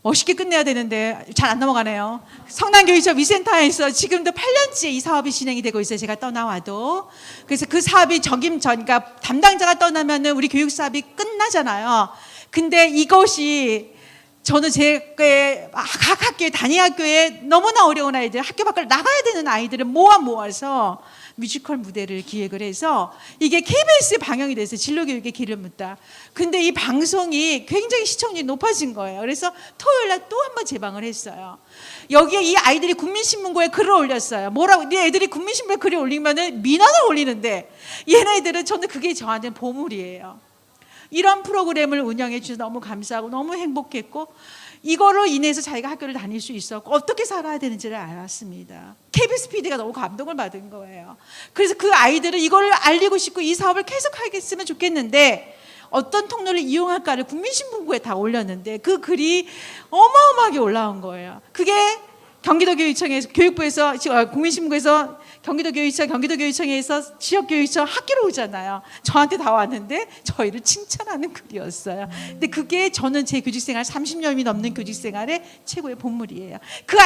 멋있게 끝내야 되는데 잘 안 넘어가네요. 성남교육청 위센터에서 지금도 8년째 이 사업이 진행이 되고 있어요. 제가 떠나와도. 그래서 그 사업이 그러니까 담당자가 떠나면은 우리 교육 사업이 끝나잖아요. 근데 이것이 저는 제 각 학교에 단위 학교에 너무나 어려운 아이들, 학교 밖을 나가야 되는 아이들을 모아서 뮤지컬 무대를 기획을 해서 이게 KBS에 방영이 돼서 진로교육의 길을 묻다. 근데 이 방송이 굉장히 시청률이 높아진 거예요. 그래서 토요일 날 또 한 번 재방을 했어요. 여기에 이 아이들이 국민신문고에 글을 올렸어요. 뭐라고? 네 애들이 국민신문고에 글을 올리면은 민원을 올리는데 얘네들은 저는 그게 저한테는 보물이에요. 이런 프로그램을 운영해 주셔서 너무 감사하고 너무 행복했고 이거로 인해서 자기가 학교를 다닐 수 있었고 어떻게 살아야 되는지를 알았습니다. KBS PD가 너무 감동을 받은 거예요. 그래서 그 아이들은 이걸 알리고 싶고 이 사업을 계속하겠으면 좋겠는데 어떤 통로를 이용할까를 국민신문고에 다 올렸는데 그 글이 어마어마하게 올라온 거예요. 그게 경기도교육청에서 교육부에서 국민신문고에서 경기도교육청에서 지역교육청 학교로 오잖아요. 저한테 다 왔는데 저희를 칭찬하는 글이었어요. 근데 그게 저는 제 교직생활 30년이 넘는 교직생활의 최고의 본물이에요. 그